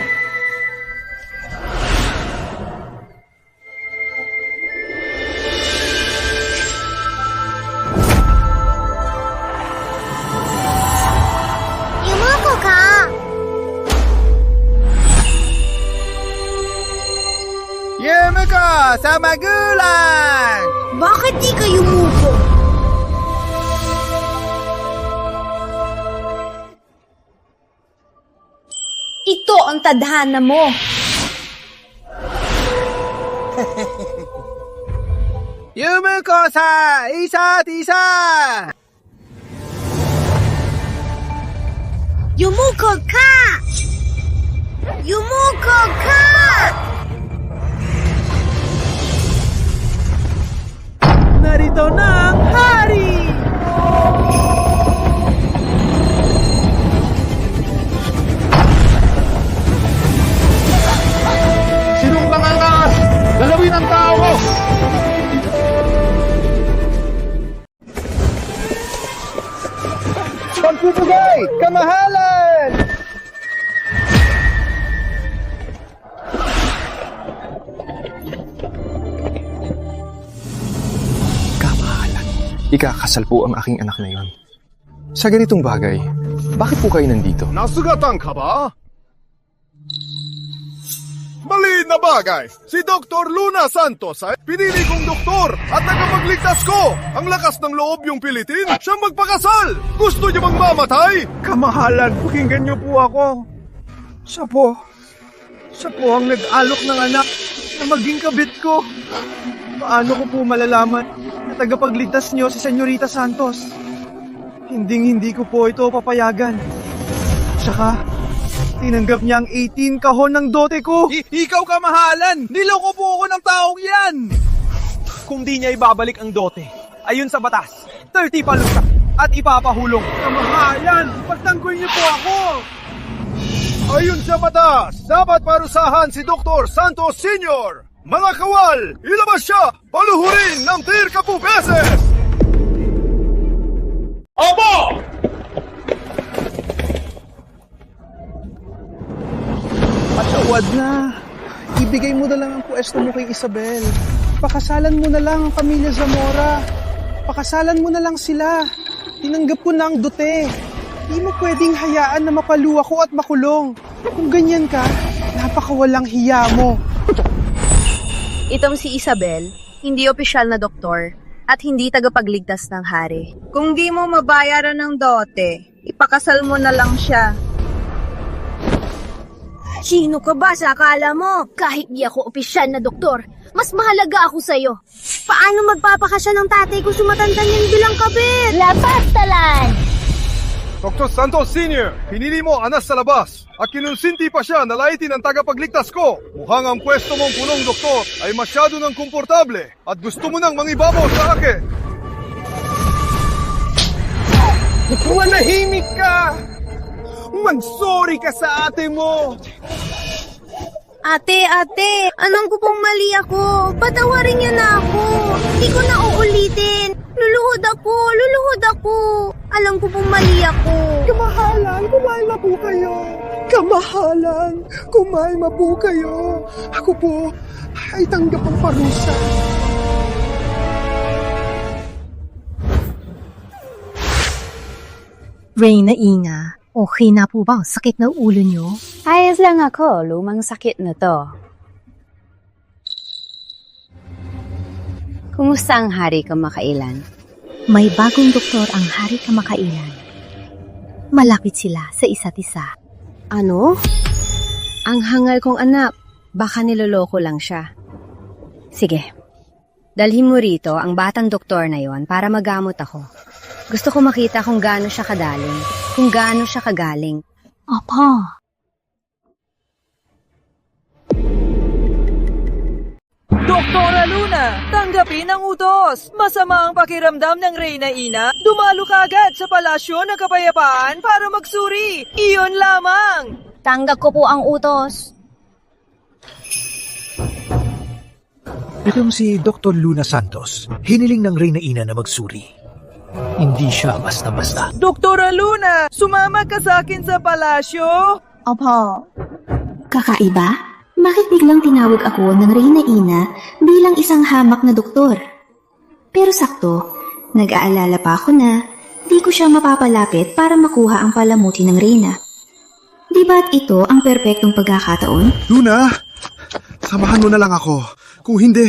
Yumuko ka! Yumiko sa magulang! Bakit di ka yumuko? Ito ang tadhana mo. Yumuko sa isa't isa! Yumuko ka! Yumuko ka! Narito na ang hari! Sinong nangangas? Galawin ang tao! Pagpupugay! Kamahalan! Ikakasal po ang aking anak na yon. Sa ganitong bagay, bakit po kayo nandito? Nasugatan ka ba? Mali na bagay! Si Dr. Luna Santos ay pinili kong doktor at nagpagligtas ko! Ang lakas ng loob yung pilitin, siyang magpakasal! Gusto niyo bang mamatay? Kamahalan, pakinggan niyo po ako. Siya po ang nag-alok ng anak na maging kabit ko. Paano ko po malalaman na tagapagligtas niyo si Senyorita Santos? Hindi ko po ito papayagan. Tsaka, tinanggap niya ang 18 kahon ng dote ko. Ikaw kamahalan! Niloko po ako ng taong yan! Kung di niya ibabalik ang dote, ayon sa batas, 30 palusa at ipapahulong. Kamahalan! Pagtanggol niyo po ako! Ayon sa batas, dapat parusahan si Dr. Santos Sr. Mga kawal, ilabas siya! Paluhurin ng tir kapubeses! Aba! Patawad na. ibigay mo na lang ang pwesto mo kay Isabel. Pakasalan mo na lang ang pamilya Zamora. Pakasalan mo na lang sila. Tinanggap ko na ang dote. Di mo pwedeng hayaan na mapaluwa ko at makulong. Kung ganyan ka, napakawalang hiya mo. Itong si Isabel, hindi opisyal na doktor at hindi tagapagligtas ng hari. Kung di mo mabayaran ng dote, ipakasal mo na lang siya. Sino ka ba sa akala mo? Kahit di ako opisyal na doktor, mas mahalaga ako sa'yo. Paano magpapakasya ng tatay ko sumatanda niyang bilang kabit? Labas, talan! Dr. Santos Sr., pinili mo anas sa labas at kinunsinti pa siya na laitin ang tagapagligtas ko. Mukhang ang pwesto mong punong doktor ay masyado ng komportable at gusto mo nang mangibabaw sa akin. Manahimik ka! Mag-sorry ka sa ate mo! Ate, anong ko pong mali ako? Patawarin niyo na ako. Hindi ko na uulitin. Luluhod ako. Alam ko pong mali ako. Kamahalan, kumain na po kayo. Kamahalan, kumain na po kayo. Ako po ay tanggap ang parusa. Reyna Ina, okay na po ba ang sakit na ulo niyo? Ayos lang ako, lumang sakit na to. Kumusta ang hari kamakailan? May bagong doktor ang hari kamakailan. Malapit sila sa isa't isa. Ano? Ang hangal kong anak, baka niloloko lang siya. Sige, dalhin mo rito ang batang doktor na yon para magamot ako. Gusto ko makita kung gaano siya kadaling, kung gaano siya kagaling. Apa? Doktora Luna, tanggapin ang utos. Masama ang pakiramdam ng Reyna Ina. Dumalo ka agad sa Palasyo ng Kapayapaan para magsuri. Iyon lamang. Tanggap ko po ang utos. Itong si Dr. Luna Santos, hiniling ng Reyna Ina na magsuri. Hindi siya basta-basta. Doktora Luna, sumama ka sa akin sa palasyo? Opo. Kakaiba? Bakit biglang tinawag ako ng Reyna Ina bilang isang hamak na doktor? Pero sakto, nag-aalala pa ako na di ko siya mapapalapit para makuha ang palamuti ng Reyna. Di ba't ito ang perpektong pagkakataon? Luna, samahan mo na lang ako. Kung hindi,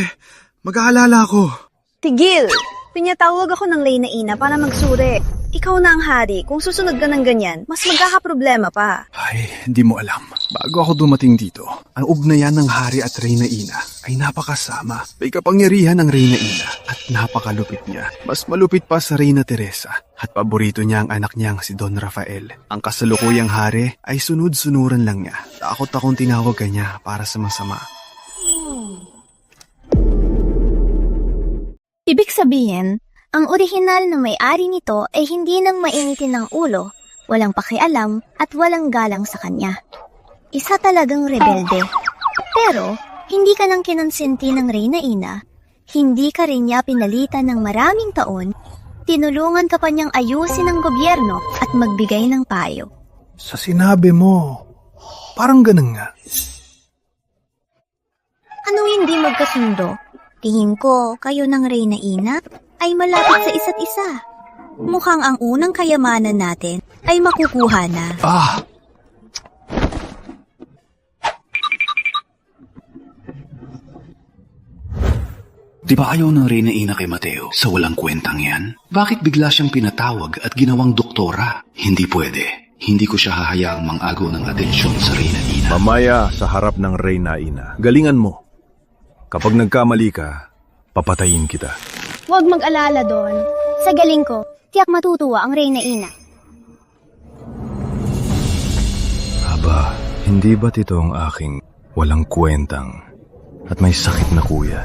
mag-aalala ako. Tigil! Pinatawag ako ng Reyna Ina para magsuri. Ikaw na ang hari. Kung susunod ka ng ganyan, mas magkakaproblema pa. Ay, hindi mo alam. Bago ako dumating dito, ang ugnayan ng hari at Reyna Ina ay napakasama. May kapangyarihan ng Reyna Ina at napakalupit niya. Mas malupit pa sa Reyna Teresa at paborito niya ang anak niyang si Don Rafael. Ang kasalukuyang hari ay sunod-sunuran lang niya. Takot akong tinawag kanya para sa masama. Ibig sabihin, ang orihinal na may-ari nito ay hindi nang mainitin ng ulo, walang pakialam at walang galang sa kanya. Isa talagang rebelde. Pero, hindi ka nang kinonsinti ng Reyna Ina, hindi ka rin niya pinalitan ng maraming taon, tinulungan ka pa niyang ayusin ang gobyerno at magbigay ng payo. Sa sinabi mo, parang ganun nga. Ano hindi magkasundo? Tingin ko, kayo ng Reyna Ina ay malapit sa isa't isa. Mukhang ang unang kayamanan natin ay makukuha na. Di ba ayaw ng Reyna Ina kay Mateo sa walang kwentang yan? Bakit bigla siyang pinatawag at ginawang doktora? Hindi pwede. Hindi ko siya hahayaang mang-agaw ng atensyon sa Reyna Ina. Mamaya sa harap ng Reyna Ina, galingan mo. Kapag nagkamali ka, papatayin kita. Huwag mag-alala doon. Sa galing ko, tiyak matutuwa ang Reyna Ina. Aba, hindi ba't ito ang aking walang kwentang at may sakit na kuya?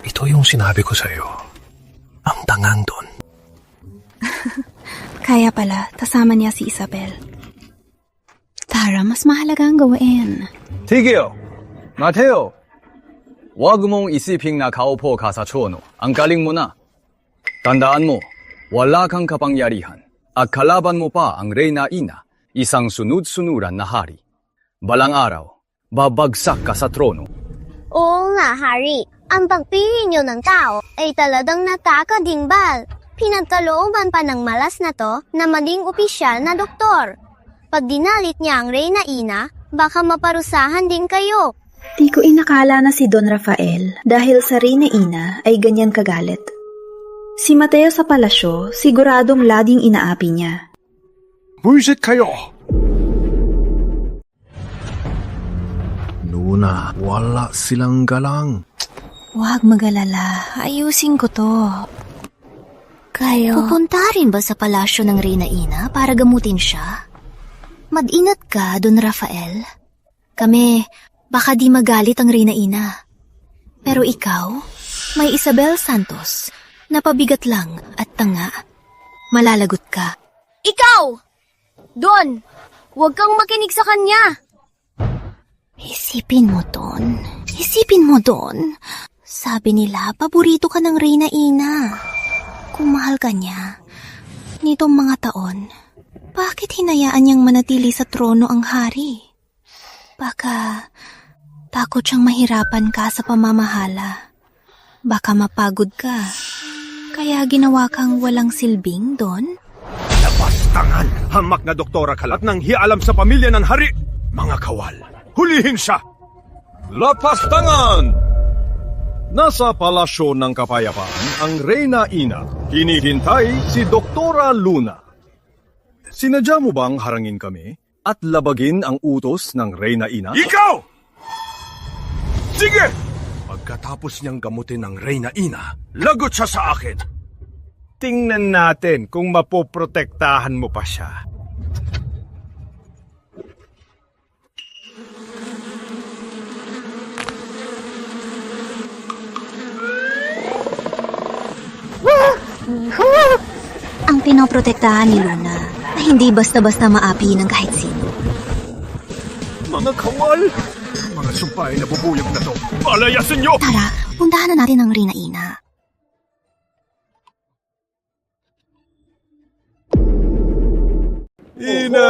Ito yung sinabi ko sa'yo. Ang tangang doon. Kaya pala, kasama niya si Isabel. Tara, mas mahalaga ang gawin. Tigil! Mateo! Huwag mong isiping na kaupo ka sa trono. Ang galing mo na. Tandaan mo, wala kang kapangyarihan. At kalaban mo pa ang Reyna Ina, isang sunod-sunuran na hari. Balang araw, babagsak ka sa trono. Oo nga, Hari. Ang pagpili niyo ng tao ay talagang nakakadimbal. Pinagkalooban pa ng malas na to na maging opisyal na doktor. Pag dinalit niya ang Reyna Ina, baka maparusahan din kayo. Di ko inakala na si Don Rafael dahil sa Reyna Ina ay ganyan kagalit. Si Mateo sa palasyo, siguradong laging inaapi niya. Buisit kayo! Luna, wala silang galang. Huwag magalala, ayusin ko to. Pupunta rin ba sa palasyo ng Reyna Ina para gamutin siya? Mag-ingat ka, Don Rafael. Kami, baka di magalit ang Reyna Ina. Pero ikaw, may Isabel Santos, na pabigat lang at tanga. Malalagot ka. Ikaw! Don! Huwag kang makinig sa kanya! Isipin mo, Don. Isipin mo, Don. Sabi nila, paborito ka ng Reyna Ina. Kung mahal ka niya, nitong mga taon, bakit hinayaan niyang manatili sa trono ang hari? Baka takot siyang mahirapan ka sa pamamahala. Baka mapagod ka. Kaya ginawa kang walang silbing, Don? Lapastangan! Hamak na doktora kalat nang hialam sa pamilya ng hari! Mga kawal, hulihin siya! Lapastangan! Nasa palasyo ng kapayapaan ang Reyna Ina. Hinihintay si Doktora Luna. Sinadya mo bang harangin kami at labagin ang utos ng Reyna Ina? Ikaw! Sige! Pagkatapos niyang gamutin ng Reyna Ina, lagot siya sa akin. Tingnan natin kung mapoprotektahan mo pa siya. Ang pinoprotektahan ni Luna na hindi basta-basta maapi ng kahit sino. Mga kawal! Mga sumpay na bubuyog na to! Palayasin niyo! Tara, puntahan na natin ang Reyna Ina. Ina!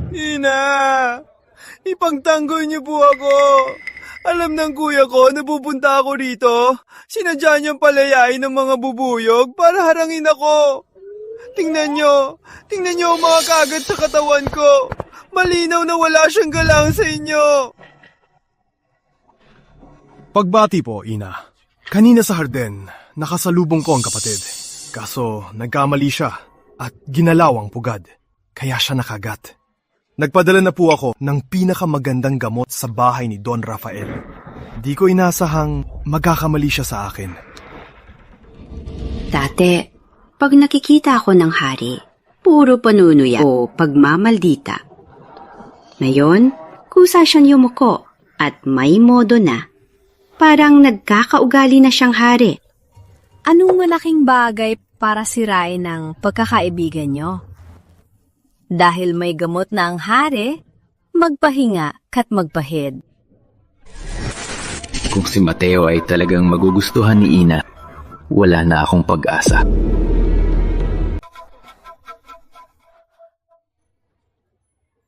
Ina! Ipagtanggol niyo po ako! Alam ng kuya ko na pupunta ako rito. Sinadya niyang palayain ng mga bubuyog para harangin ako. Tingnan niyo ang mga kagat sa katawan ko. Malinaw na wala siyang galang sa inyo. Pagbati po, Ina. Kanina sa harden, nakasalubong ko ang kapatid. Kaso nagkamali siya at ginalaw ang pugad. Kaya siya nakagat. Nagpadala na po ako ng pinakamagandang gamot sa bahay ni Don Rafael. Di ko inasahang magkakamali siya sa akin. Dati, pag nakikita ako ng hari, puro panunuya o pagmamaldita. Ngayon, kusa siyang yumuko at may modo na. Parang nagkakaugali na siyang hari. Anong malaking bagay para sirain ang pagkakaibigan niyo? Dahil may gamot na ang hari, magpahinga kat magpahid. Kung si Mateo ay talagang magugustuhan ni Ina, wala na akong pag-asa.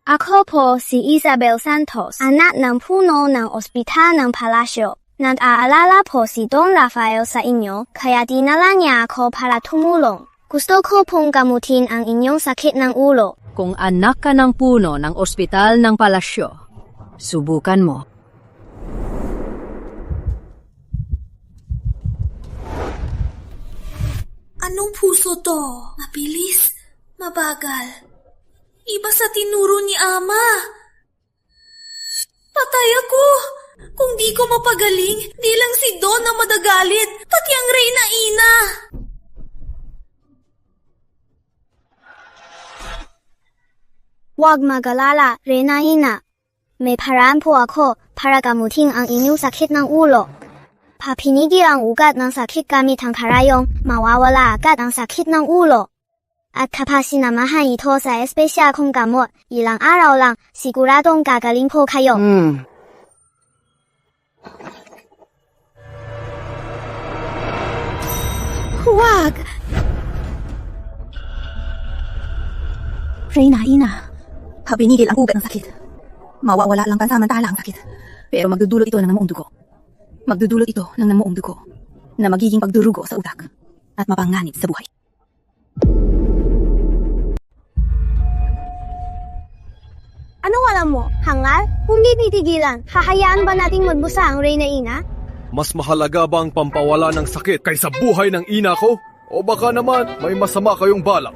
Ako po si Isabel Santos, anak ng puno ng ospital ng palasyo. Nag-aalala po si Don Rafael sa inyo, kaya dinala niya ako para tumulong. Gusto ko pong gamutin ang inyong sakit ng ulo. Kung anak ka ng puno ng ospital ng palasyo, subukan mo. Anong puso to? Mabilis? Mabagal? Iba sa tinuro ni Ama. Patay ako! Kung di ko mapagaling, di lang si Don ang madagalit, pati ang Reyna Ina. Huwag mag-alala, Reyna Ina. May paraan po ako para gamutin ang inyong sakit ng ulo. Papinigil ang ugat ng sakit gamit ang karayong mawawala agad ang sakit ng ulo. At kapag sinamahan ito sa espesyal kong gamot, ilang araw lang, siguradong gagaling po kayo. Huwag! Reyna Ina, papinigil ang ugat ng sakit. Mawawala lang pansamantala ang sakit. Pero magdudulot ito ng namuong dugo. Magdudulot ito ng namuong dugo na magiging pagdurugo sa utak at mapanganib sa buhay. Anong alam mo? Hangal? Kung di titigilan, hahayaan ba nating magbusa ang Reyna Ina? Mas mahalaga ba ang pampawala ng sakit kaysa buhay ng ina ko? O baka naman may masama kayong balak?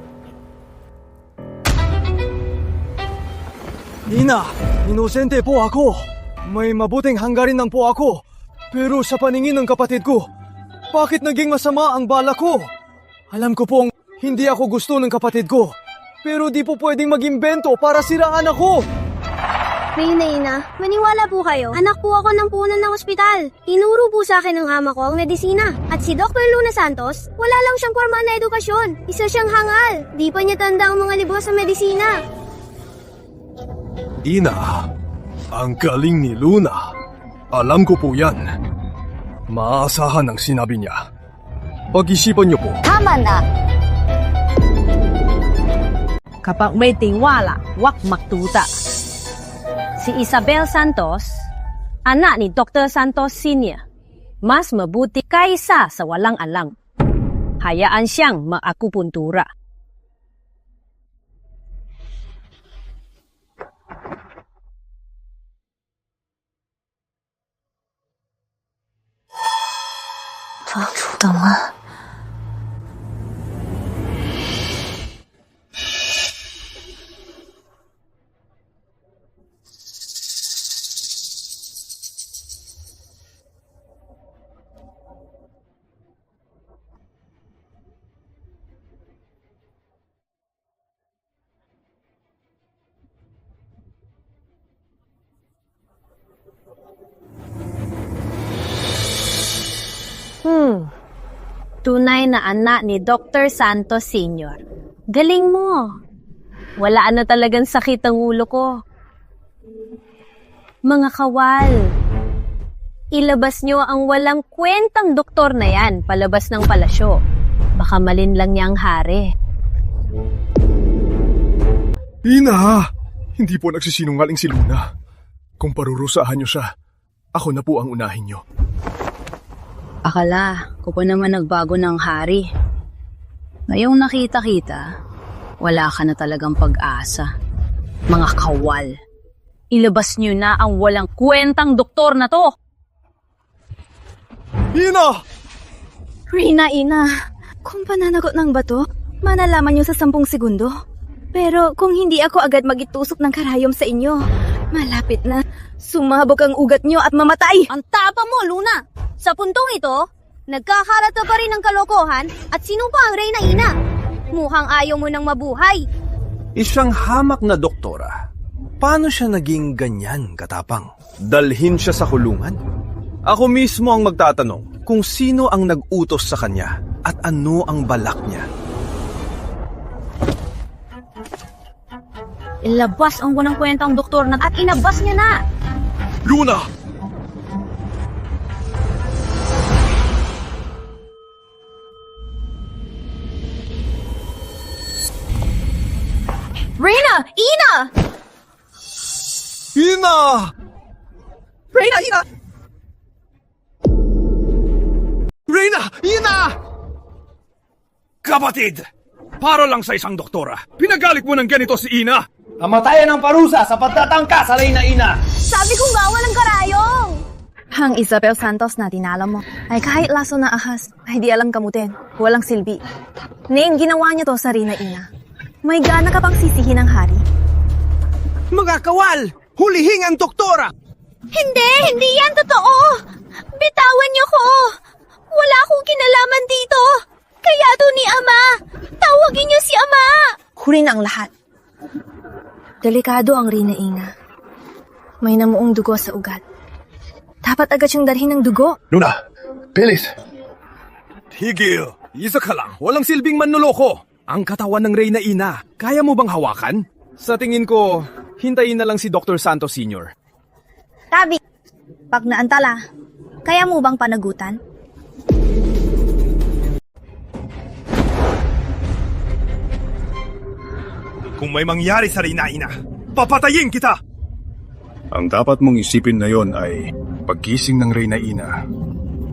Ina, inosente po ako. May mabuting hanggarin lang po ako. Pero sa paningin ng kapatid ko, bakit naging masama ang bala ko? Alam ko pong hindi ako gusto ng kapatid ko. Pero di po pwedeng mag-imbento para siraan ako. Reyna Ina, maniwala po kayo. Anak po ako ng punan ng ospital. Tinuro po sa akin ng ama ko ang medisina. At si Dr. Luna Santos, wala lang siyang formal na edukasyon. Isa siyang hangal. Di pa niya tanda ang mga libros sa medisina. Ina, ang galing ni Luna. Alam ko po yan. Maaasahan ang sinabi niya. Pag-isipan niyo po. Tama na! Kapag may tingwala, wak maktuta. Si Isabel Santos, anak ni Dr. Santos Sr., mas mabuti kaysa sa walang alam. Hayaan siyang maakupuntura. Tunay na anak ni Dr. Santos Sr. Galing mo. Wala na talagang sakit ang ulo ko. Mga kawal, ilabas nyo ang walang kwentang doktor na yan palabas ng palasyo. Baka malinlang niya ang hari. Ina! Hindi po nagsisinungaling si Luna. Kung parurusahan niyo siya, ako na po ang unahin niyo. Akala ko pa naman nagbago ng hari. Ngayong nakita-kita, wala ka na talagang pag-asa. Mga kawal, ilabas nyo na ang walang kwentang doktor na to! Ina! Reyna Ina, kung pananagot ng bato, manalaman nyo sa 10 segundo. Pero kung hindi ako agad magitusok ng karayom sa inyo, malapit na sumabog ang ugat nyo at mamatay. Ang tapa mo, Luna! Sa puntong ito, nagkakarata pa rin ng kalokohan at sino pa ang Reyna Ina? Mukhang ayaw mo nang mabuhay. Isang hamak na doktora. Paano siya naging ganyan katapang? Dalhin siya sa kulungan? Ako mismo ang magtatanong kung sino ang nag-utos sa kanya at ano ang balak niya. Ilabas ang walang kwentang doktor na at inabas niya na. Luna! Reyna! Ina! Ina! Reyna Ina! Reyna! Ina! Kapatid! Para lang sa isang doktora, pinagalit mo ng ganito si Ina! Kamatayan ng parusa sa pagtatangka sa Reyna Ina! Sabi kong bawal ang karayong! Ang Isabel Santos na dinala mo ay kahit laso na ahas ay di alam kamutin. Walang silbi. Ning ginawa niya to sa Reyna Ina. May gana ka pang sisihin ng hari? Mga kawal! Hulihing ang doktora! Hindi yan totoo! Bitawan niyo ko! Wala akong kinalaman dito! Kaya to ni Ama! Tawagin niyo si Ama! Huli na ang lahat. Delikado ang Reyna Ina. May namuong dugo sa ugat. Dapat agad siyang dalhin ng dugo. Luna, bilis! Tigil! Isa ka lang, walang silbing manloloko! Ang katawan ng Reyna Ina, kaya mo bang hawakan? Sa tingin ko, hintayin na lang si Dr. Santos Sr. Tabi, pag naantala, kaya mo bang panagutan? Kung may mangyari sa Reyna Ina, papatayin kita! Ang dapat mong isipin na yon ay paggising ng Reyna Ina.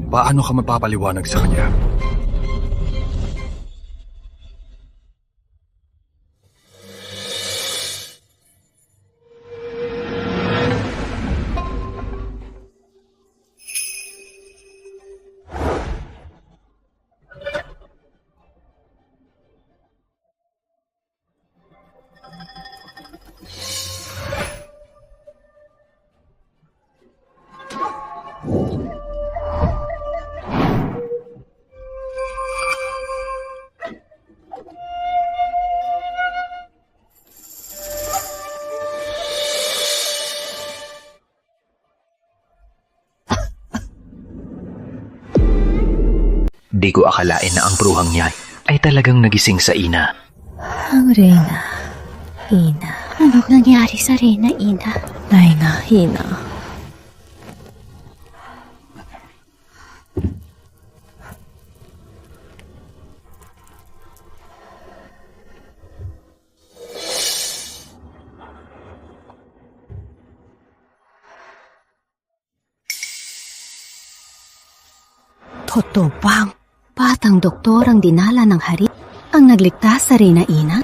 Paano ka mapapaliwanag sa kanya? Di ko akalain na ang bruhang niya ay talagang nagising sa Ina. Ang Reyna Ina. Anong nangyari sa Reyna Ina? Reyna Ina. Totoo bang batang doktor ang dinala ng hari ang nagligtas sa Reyna Ina?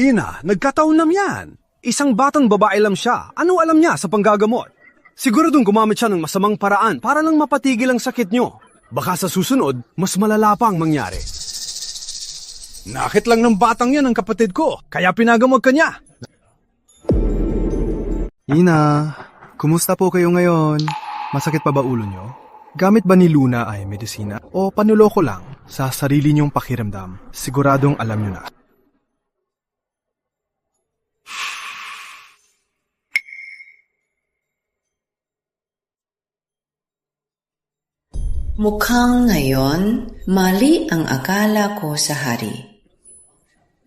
Ina, nagkataon lang yan. Isang batang babae lang siya. Ano alam niya sa panggagamot? Siguradong gumamit siya ng masamang paraan para lang mapatigil ang sakit niyo. Baka sa susunod, mas malala pa ang mangyari. Nakit lang ng batang yan ang kapatid ko, kaya pinagamot ka niya. Ina, kumusta po kayo ngayon? Masakit pa ba ulo niyo? Gamit ba ni Luna ay medisina? O panuloko lang sa sarili niyong pakiramdam? Siguradong alam niyo na. Mukhang ngayon, mali ang akala ko sa hari.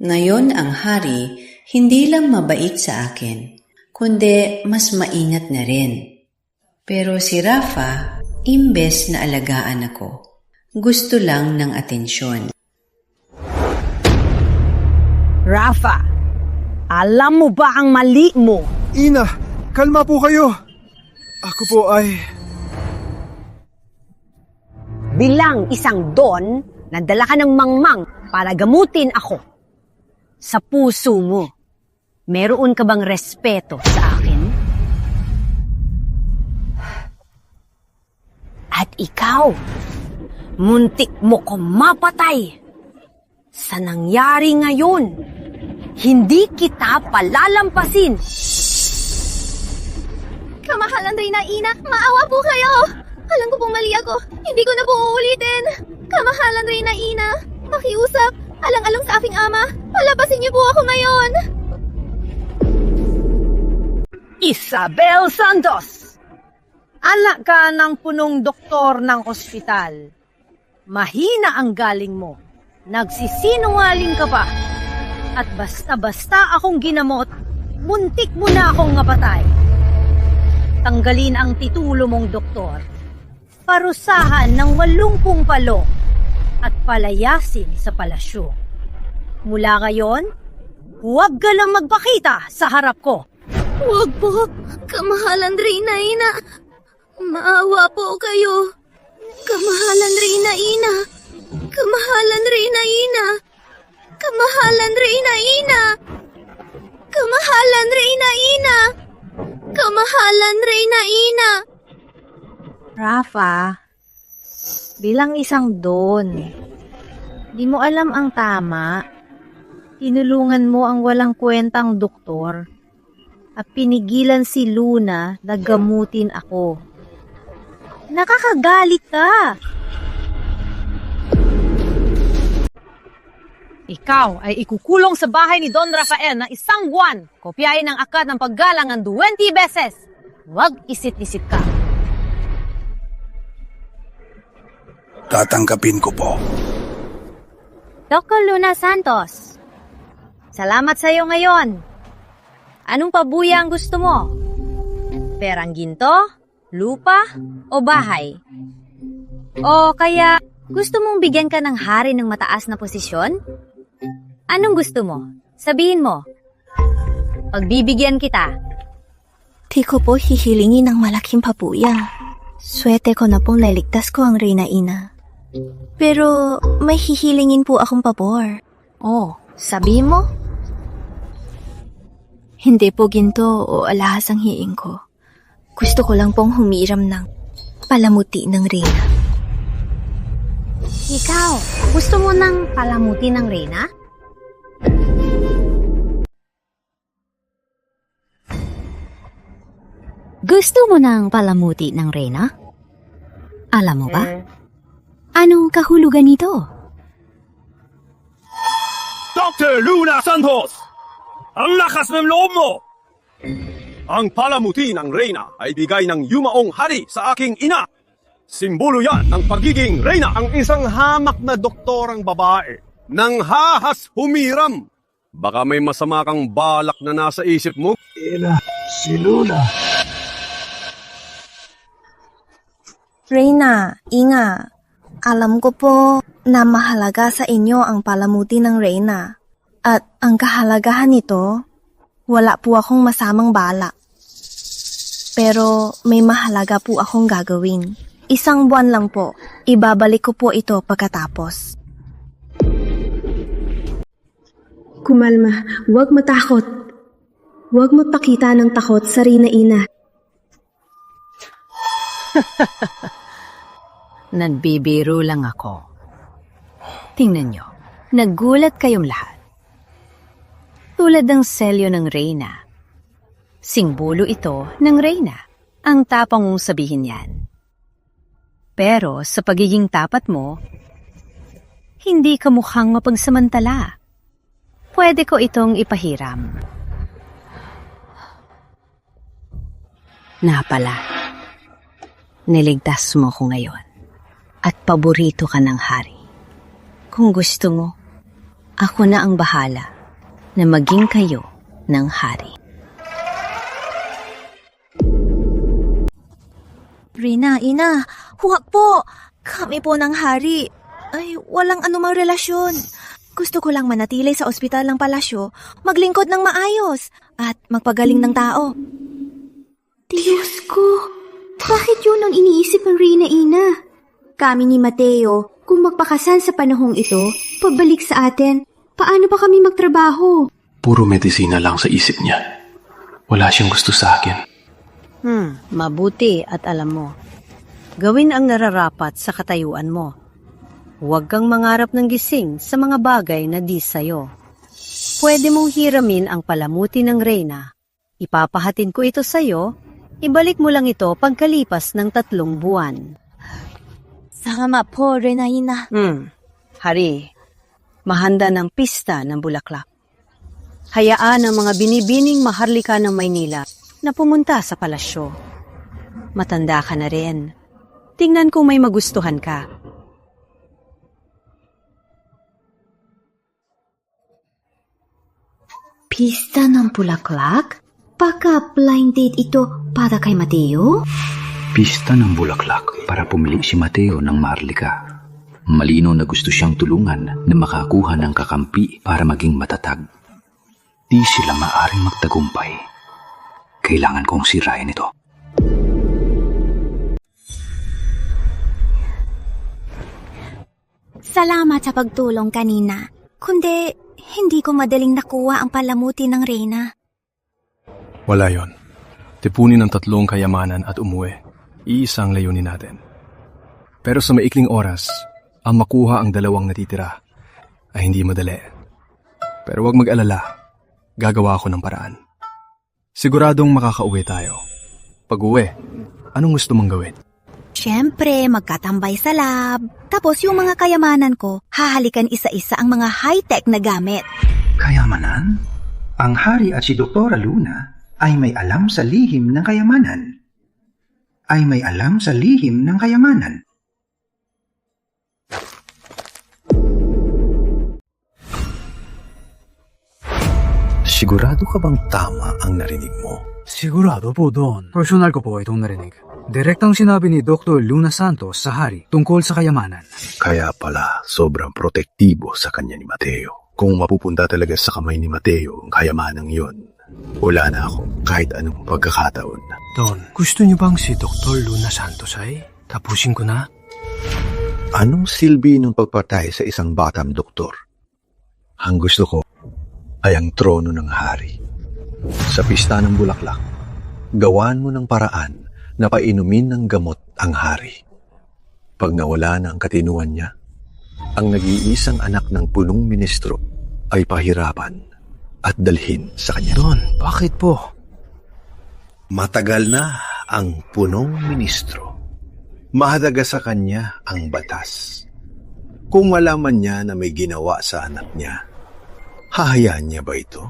Ngayon ang hari, hindi lang mabait sa akin, kundi mas maingat na rin. Pero si Rafa, imbes na alagaan ako, gusto lang ng atensyon. Rafa, alam mo ba ang mali mo? Ina, kalma po kayo. Ako po ay... Bilang isang don, nadala ka ng mangmang para gamutin ako. Sa puso mo, meron ka bang respeto sa akin? At ikaw, muntik mo kong mapatay. Sa nangyari ngayon, hindi kita palalampasin. Kamahalan Reyna Ina, maawa po kayo! Alam ko pong mali ako. Hindi ko na po uulitin. Kamahalan Reyna Ina, makiusap. Alang-alang sa aking ama. Palabasin niyo po ako ngayon. Isabel Santos! Anak ka ng punong doktor ng ospital. Mahina ang galing mo. Nagsisinungaling ka pa. At basta-basta akong ginamot, muntik mo na akong mapatay. Tanggalin ang titulo mong doktor. Parusahan ng 80 palo at palayasin sa palasyo. Mula ngayon, huwag ka lang magpakita sa harap ko. Huwag po, kamahalan Reyna Ina. Maawa po kayo. Kamahalan Reyna Ina. Kamahalan Reyna Ina. Kamahalan Reyna Ina. Kamahalan Reyna Ina. Kamahalan Reyna Ina. Rafa, bilang isang don, di mo alam ang tama. Tinulungan mo ang walang kwentang doktor at pinigilan si Luna na gamutin ako. Nakakagalit ka. Ikaw ay ikukulong sa bahay ni Don Rafael ng 1 buwan. Kopyahin ang akad ng paggalang ng 20 beses. Huwag isit-isit ka. Tatanggapin ko po. Dr. Luna Santos, salamat sa iyo ngayon. Anong pabuya ang gusto mo? Perang ginto, lupa, o bahay? O kaya gusto mong bigyan ka ng hari ng mataas na posisyon? Anong gusto mo? Sabihin mo. Pagbibigyan kita. Di ko po hihilingin ng malaking pabuya. Swerte ko na pong naligtas ko ang Reyna Ina. Pero may hihilingin po akong pabor. Oh, sabi mo? Hindi po ginto o alahas ang hiing ko. Gusto ko lang pong humiram ng palamuti ng Reyna. Ikaw, gusto mo ng palamuti ng Reyna? Gusto mo ng palamuti ng Reyna? Alam mo ba? Anong kahulugan nito? Dr. Luna Santos! Ang lakas ng loob mo! Ang palamuti ng Reyna ay bigay ng yumaong hari sa aking ina. Simbolo yan ng pagiging Reyna. Ang isang hamak na doktorang babae nang hahas humiram. Baka may masama kang balak na nasa isip mo. Ina, si Luna. Reyna, Inga, alam ko po na mahalaga sa inyo ang palamuti ng Reyna. At ang kahalagahan nito, wala po akong masamang balak. Pero may mahalaga po akong gagawin. 1 buwan lang po. Ibabalik ko po ito pagkatapos. Kumalma, huwag matakot. Huwag magpakita ng takot sa Reyna Ina. Nagbibiro lang ako. Tingnan nyo, nagulat kayong lahat. Tulad ng selyo ng Reyna. Simbolo ito ng Reyna. Ang tapang mong sabihin yan. Pero sa pagiging tapat mo, hindi ka mukhang mapagsamantala. Pwede ko itong ipahiram. Napala, niligtas mo ko ngayon at paborito ka ng hari. Kung gusto mo, ako na ang bahala na maging kayo ng hari. Reyna, Ina, huwag po. Kami po ng hari. Ay, walang anumang relasyon. Gusto ko lang manatili sa ospital ng palasyo, maglingkod ng maayos, at magpagaling ng tao. Diyos ko, bakit yun ang iniisip ng Reyna Ina? Kami ni Mateo, kung magpakasal sa panahong ito, pabalik sa atin, paano pa kami magtrabaho? Puro medisina lang sa isip niya. Wala siyang gusto sa akin. Mabuti at alam mo. Gawin ang nararapat sa katayuan mo. Huwag kang mangarap ng gising sa mga bagay na di sayo. Pwede mong hiramin ang palamuti ng Reyna. Ipapahatid ko ito sayo. Ibalik mo lang ito pagkalipas ng 3 buwan. Salamat po, Reyna Ina. Hari, mahanda ng pista ng bulaklak. Hayaan ang mga binibining maharlika ng Maynila na pumunta sa palasyo. Matanda ka na rin. Tingnan kung may magustuhan ka. Pista ng bulaklak? Baka blind date ito para kay Mateo? Pista ng bulaklak para pumili si Mateo ng maharlika. Malino na gusto siyang tulungan na makakuha ng kakampi para maging matatag. Di sila maaring magtagumpay. Kailangan kong sirain ito. Salamat sa pagtulong kanina. Kundi, hindi ko madaling nakuha ang palamuti ng Reyna. Wala yon. Tipunin ang 3 kayamanan at umuwi. Iisang layunin natin. Pero sa maikling oras, ang makuha ang 2 natitira ay hindi madali. Pero huwag mag-alala. Gagawa ako ng paraan. Siguradong makakauwi tayo. Pag-uwi, anong gusto mong gawin? Siyempre, magkatambay sa lab. Tapos yung mga kayamanan ko, hahalikan isa-isa ang mga high-tech na gamit. Kayamanan? Ang hari at si Dr. Luna ay may alam sa lihim ng kayamanan. Sigurado ka bang tama ang narinig mo? Sigurado po doon. Personal ko po itong narinig. Direktang sinabi ni Dr. Luna Santos sa hari tungkol sa kayamanan. Kaya pala, sobrang protektibo sa kanya ni Mateo. Kung mapupunta talaga sa kamay ni Mateo ang kayamanang yon, Wala na ako kahit anong pagkakataon. Don, gusto niyo bang si Dr. Luna Santos ay tapusin ko na? Anong silbi ng pagpatay sa isang batang doktor? Ang gusto ko ay ang trono ng hari. Sa pista ng bulaklak, gawan mo ng paraan na painumin ng gamot ang hari. Pag nawala na ang katinuan niya, ang nag-iisang anak ng punong ministro ay pahirapan at dalhin sa kanya. Don, bakit po? Matagal na ang punong ministro. Mahalaga sa kanya ang batas. Kung malaman niya na may ginawa sa anak niya, hahayaan niya ba ito?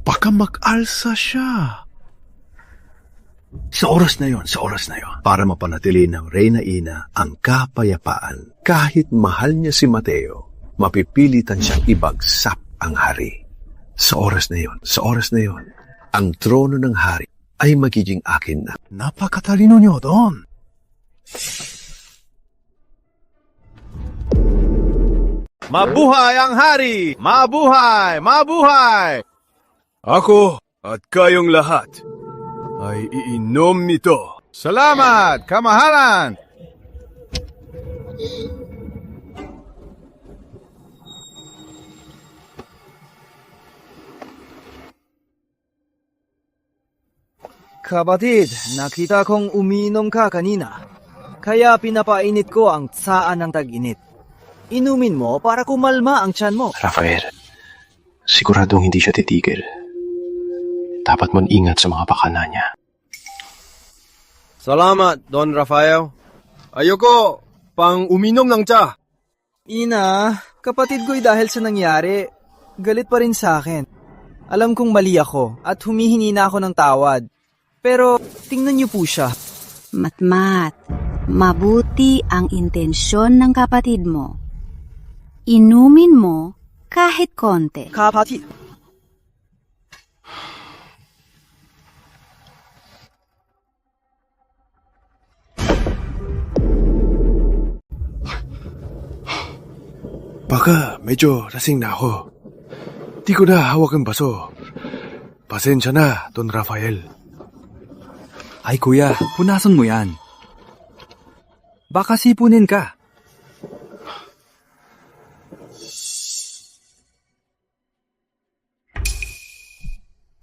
Baka mag-alsa siya. Sa oras na yon, para mapanatili ng Reyna Ina ang kapayapaan, kahit mahal niya si Mateo, mapipilitan siyang ibagsak ang hari. Sa oras na yon, ang trono ng hari ay magiging akin na. Napakatalino niyo, Don. Mabuhay ang hari! Mabuhay! Mabuhay! Ako at kayong lahat ay iinom nito. Salamat, kamahalan! Kapatid, nakita kong uminom ka kanina. Kaya pinapainit ko ang tsaan ng tag-init. Inumin mo para kumalma ang tiyan mo. Rafael, siguradong hindi siya titigil. Dapat mo ingat sa mga pakana niya. Salamat, Don Rafael. Ayoko pang uminom ng tsa. Ina, kapatid ko'y dahil sa nangyari, galit pa rin sa akin. Alam kong mali ako at humihingi na ako ng tawad. Pero tingnan niyo po siya. Matmat, mabuti ang intensyon ng kapatid mo. Inumin mo kahit konti. Kapatid. Baka medyo lasing na ako. Di ko na hawak ang baso. Pasensya na, Don Rafael. Ay kuya, punasan mo yan. Baka sipunin ka.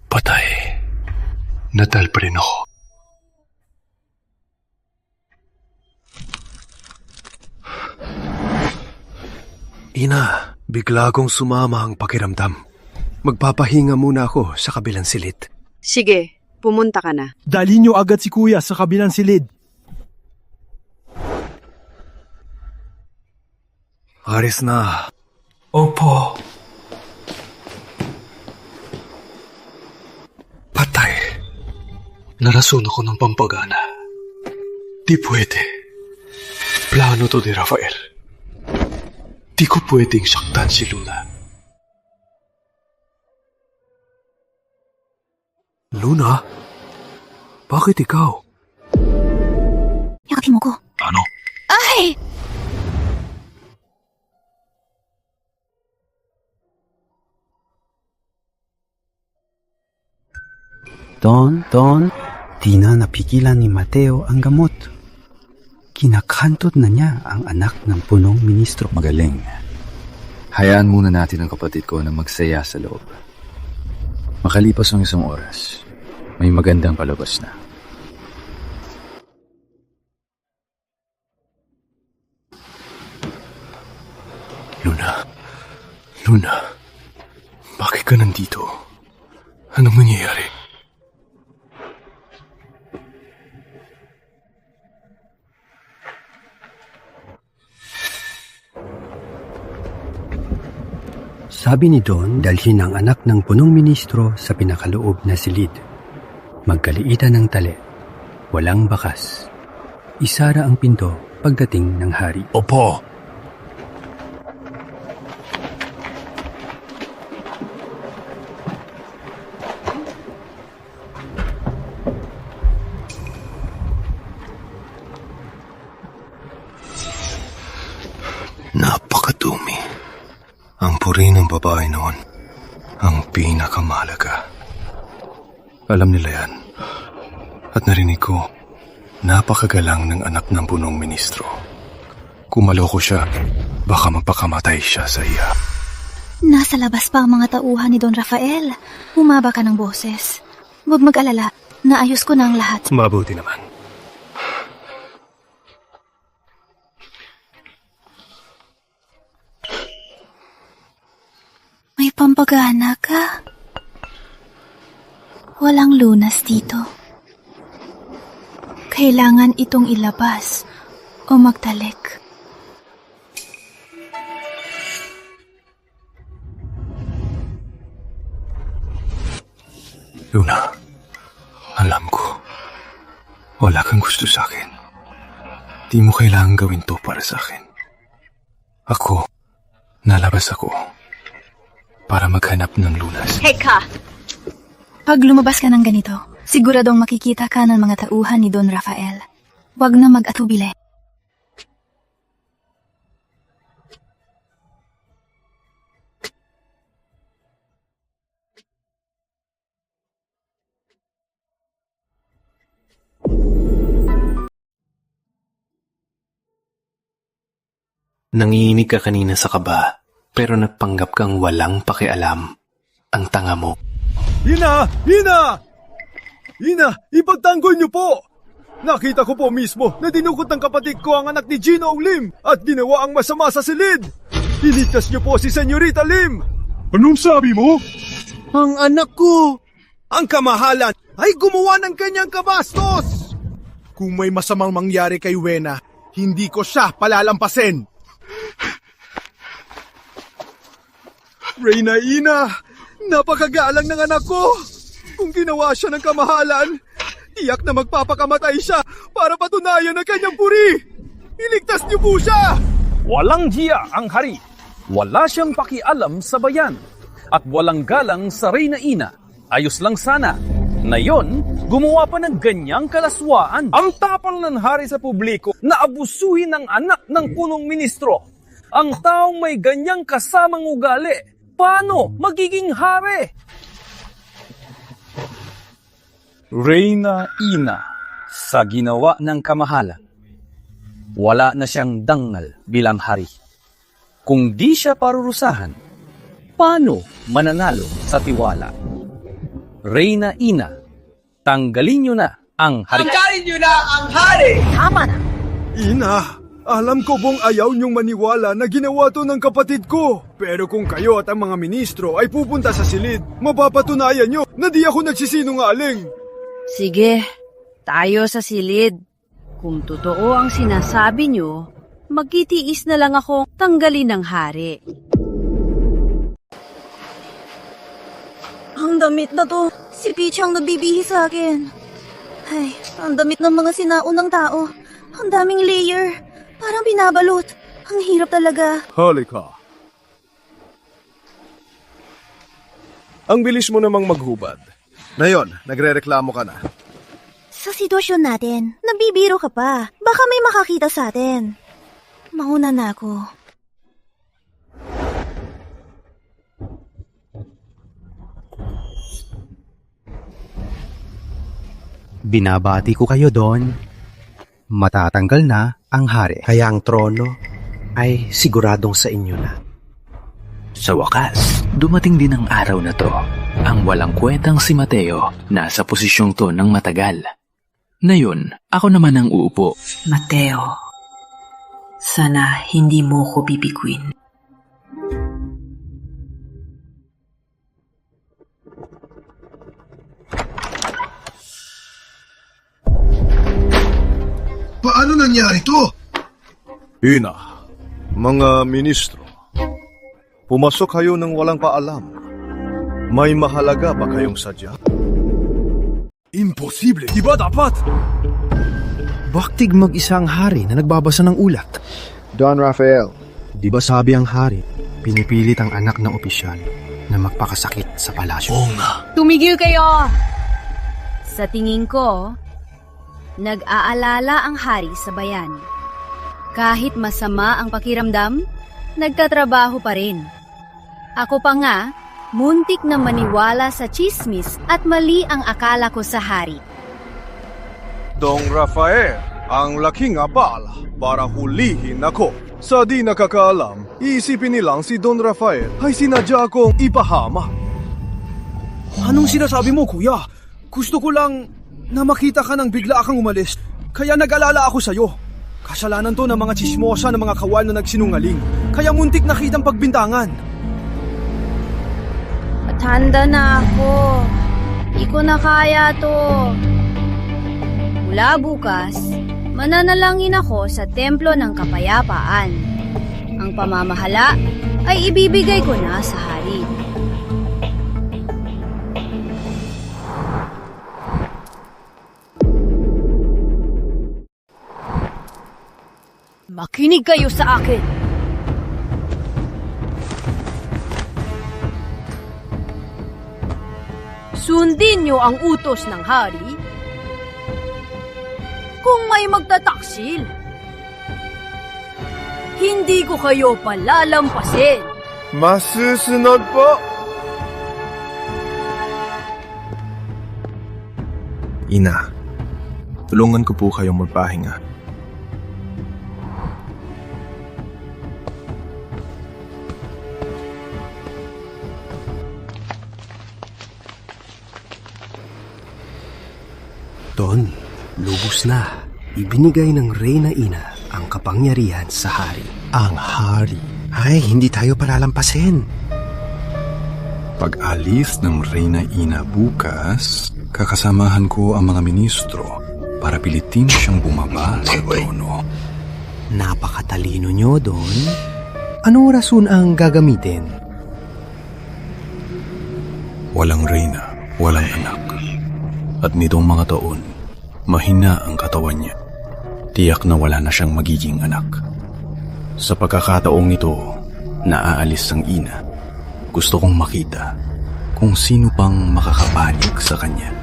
Patay. Natal pa rin ako. Ina, bigla kong sumama ang pakiramdam. Magpapahinga muna ako sa kabilang silid. Sige, pumunta ka na. Dali niyo agad si Kuya sa kabilang silid. Aris na. Opo. Patay. Narason ako ng pampagana. Di pwede. Plano to ni Rafael. Di ko pwedeng saktan si Luna. Luna? Bakit ikaw? Yakapin mo ko. Ano? Ay! Don, di na napigilan ni Mateo ang gamot. Kinakantot na niya ang anak ng punong ministro. Magaling. Hayaan muna natin ang kapatid ko na magsaya sa loob. Makalipas ang isang oras, may magandang palabas na. Luna, bakit ka nandito? Anong nangyayari? Sabi ni Don, dalhin ang anak ng punong ministro sa pinakaloob na silid. Magkaliitan ng tali. Walang bakas. Isara ang pinto pagdating ng hari. Opo! Napakadumi. Ang puri ng babae noon, ang pinakamahalaga. Alam nila yan. At narinig ko, napakagalang ng anak ng punong ministro. Kung maloko siya, baka mapakamatay siya sa iya. Nasa labas pa ang mga tauhan ni Don Rafael. Bumaba ka ng boses. Huwag mag-alala. Naayos ko na ang lahat. Mabuti naman. May pampagana ka. Walang lunas dito. Kailangan itong ilabas o magtalik. Luna, alam ko, wala kang gusto sa akin. Di mo kailangan gawin to para sa akin. Ako, nalabas ako para maghanap ng lunas. Heka! Pag lumabas ka ng ganito, siguradong makikita ka ng mga tauhan ni Don Rafael. Huwag na mag-atubili. Nanginginig ka kanina sa kaba, pero nagpanggap kang walang pakialam. Ang tanga mo. Ina! Ina! Ina, ipagtanggol niyo po! Nakita ko po mismo na dinukot ng kapatid ko ang anak ni Ginoong Lim at ginawa ang masama sa silid. Iligtas niyo po si Senyorita Lim! Anong sabi mo? Ang anak ko! Ang kamahalan ay gumawa ng kanyang kabastos! Kung may masamang mangyari kay Wena, hindi ko siya palalampasin! Reyna Ina, napakagalang ng anak ko! Kung ginawa siya ng kamahalan, tiyak na magpapakamatay siya para patunayan ang kanyang puri! Iligtas niyo po siya! Walang hiya ang hari. Wala siyang pakialam sa bayan. At walang galang sa Reyna Ina. Ayos lang sana. Ngayon, gumawa pa ng ganyang kalaswaan. Ang tapang ng hari sa publiko na abusuhin ng anak ng punong ministro. Ang taong may ganyang kasamang ugali, paano magiging hari? Reyna Ina, sa ginawa ng kamahalan, wala na siyang dangal bilang hari. Kung di siya parurusahan, paano mananalo sa tiwala? Reyna Ina, tanggalin niyo na ang hari. Tanggalin niyo na ang hari! Tama na! Ina, alam ko bong ayaw niyong maniwala na ginawa to ng kapatid ko. Pero kung kayo at ang mga ministro ay pupunta sa silid, mapapatunayan niyo na di ako nagsisinungaling. Sige, tayo sa silid. Kung totoo ang sinasabi nyo, magtitiis na lang akong tanggalin ng hari. Ang damit na to. Si Peach ang nagbibihi sa akin. Ay, ang damit ng mga sinaunang tao. Ang daming layer. Parang binabalot. Ang hirap talaga. Halika. Ang bilis mo namang maghubad. Ngayon, nagrereklamo ka na. Sa sitwasyon natin, nagbibiro ka pa. Baka may makakita sa atin. Mauna na ako. Binabati ko kayo doon. Matatanggal na ang hari. Kaya ang trono ay siguradong sa inyo na. Sa wakas, dumating din ang araw na to. Ang walang kwentang si Mateo nasa posisyong to ng matagal. Ngayon, ako naman ang uupo. Mateo, sana hindi mo ko bibiguin. Paano nangyari to? Ina, mga ministro, pumasok kayo ng walang paalam. May mahalaga ba kayong sadya? Imposible, di ba dapat? Baktig mag-isa ang hari na nagbabasa ng ulat. Don Rafael. Di ba sabi ang hari, pinipilit ang anak ng opisyal na magpakasakit sa palasyo? Oo nga. Tumigil kayo! Sa tingin ko, nag-aalala ang hari sa bayan. Kahit masama ang pakiramdam, nagtatrabaho pa rin. Ako pa nga, Muntik na maniwala sa chismis at mali ang akala ko sa hari. Don Rafael, ang laking abala para hulihin ako. Sa di nakakaalam, iisipin nilang si Don Rafael ay sinadya akong ipahama. Anong sinasabi mo, kuya? Gusto ko lang na makita ka nang bigla kang umalis. Kaya nag-alala ako sa'yo. Kasalanan to ng mga chismosa ng mga kawal na nagsinungaling. Kaya muntik na kitang pagbintangan. Matanda na ako. Di ko na kaya to. Mula bukas, mananalangin ako sa Templo ng Kapayapaan. Ang pamamahala ay ibibigay ko na sa hari. Makinig kayo sa akin. Sundin niyo ang utos ng hari. Kung may magtataksil, hindi ko kayo palalampasin. Masusunod po! Ina, tulungan ko po kayong magpahinga. Don, lubos na. Ibinigay ng Reyna Ina ang kapangyarihan sa hari. Ang hari? Ay, hindi tayo palalampasin. Pag-alis ng Reyna Ina bukas, kakasamahan ko ang mga ministro para pilitin siyang bumaba sa trono. Napakatalino nyo, Don. Anong rason ang gagamitin? Walang reyna, walang anak. At nitong mga taon, mahina ang katawan niya. Tiyak na wala na siyang magiging anak. Sa pagkakataong nito, naaalis ang ina. Gusto kong makita kung sino pang makakapanig sa kanya.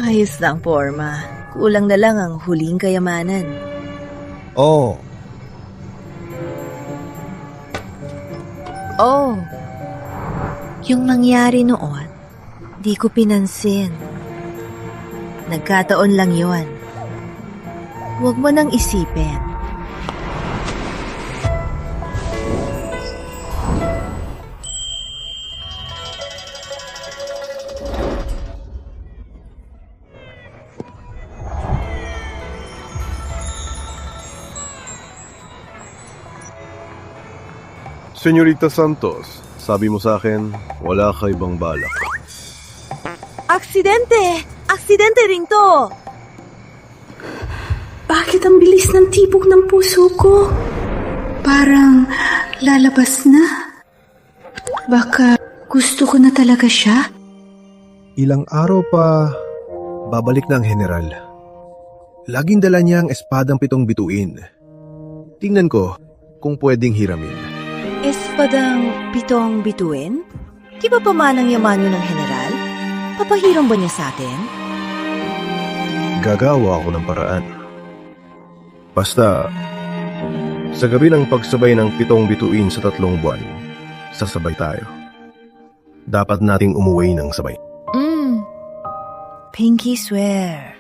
Ayos lang, forma. Kulang na lang ang huling kayamanan. Oh. Oh. Yung nangyari noon, di ko pinansin. Nagkataon lang yon. Huwag mo nang isipin. Senyorita Santos, sabi mo sa akin, wala ka ibang balak. Aksidente! Aksidente rin to! Bakit ang bilis ng tibok ng puso ko? Parang lalabas na. Baka gusto ko na talaga siya? Ilang araw pa, babalik na ang general. Laging dala niya ang espadang 7 bituin. Tingnan ko kung pwedeng hiramin. Espadang 7 bituin? Di ba pamanang yaman yun ng general? Papahiram ba niya sa atin? Gagawa ako ng paraan. Basta, sa gabi ng pagsabay ng 7 bituin sa 3 buwan, sasabay tayo. Dapat nating umuwi ng sabay. Pinky swear.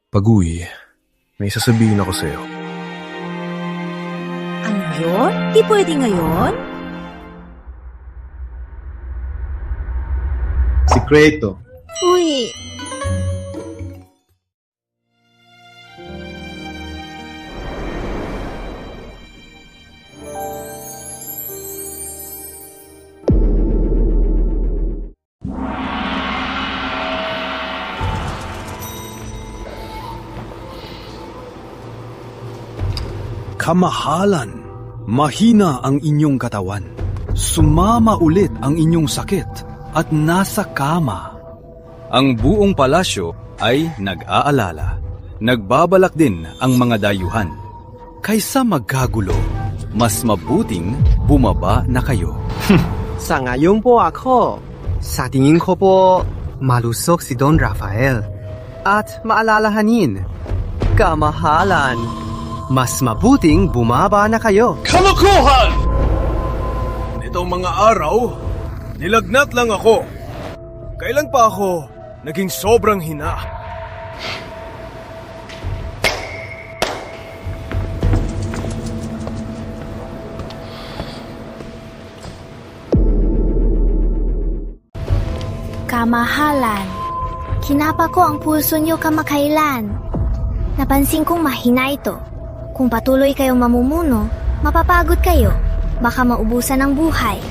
Pag-uwi, may sasabihin ako sa'yo. Ano yun? Di pwede ngayon? Sikreto. Uy! Kamahalan, mahina ang inyong katawan. Sumama ulit ang inyong sakit at nasa kama. Ang buong palasyo ay nag-aalala. Nagbabalak din ang mga dayuhan. Kaysa magkagulo, mas mabuting bumaba na kayo. Sangayon po ako. Sa tingin ko po, malusog si Don Rafael. At maalalahanin, kamahalan, mas mabuting bumaba na kayo. Kalokohan! Nitong mga araw, nilagnat lang ako. Kailan pa ako naging sobrang hina? Kamahalan, kinapa ko ang pulso niyo kamakailan. Napansin kong mahina ito. Kung patuloy kayong mamumuno, mapapagod kayo. Baka maubusan ng buhay.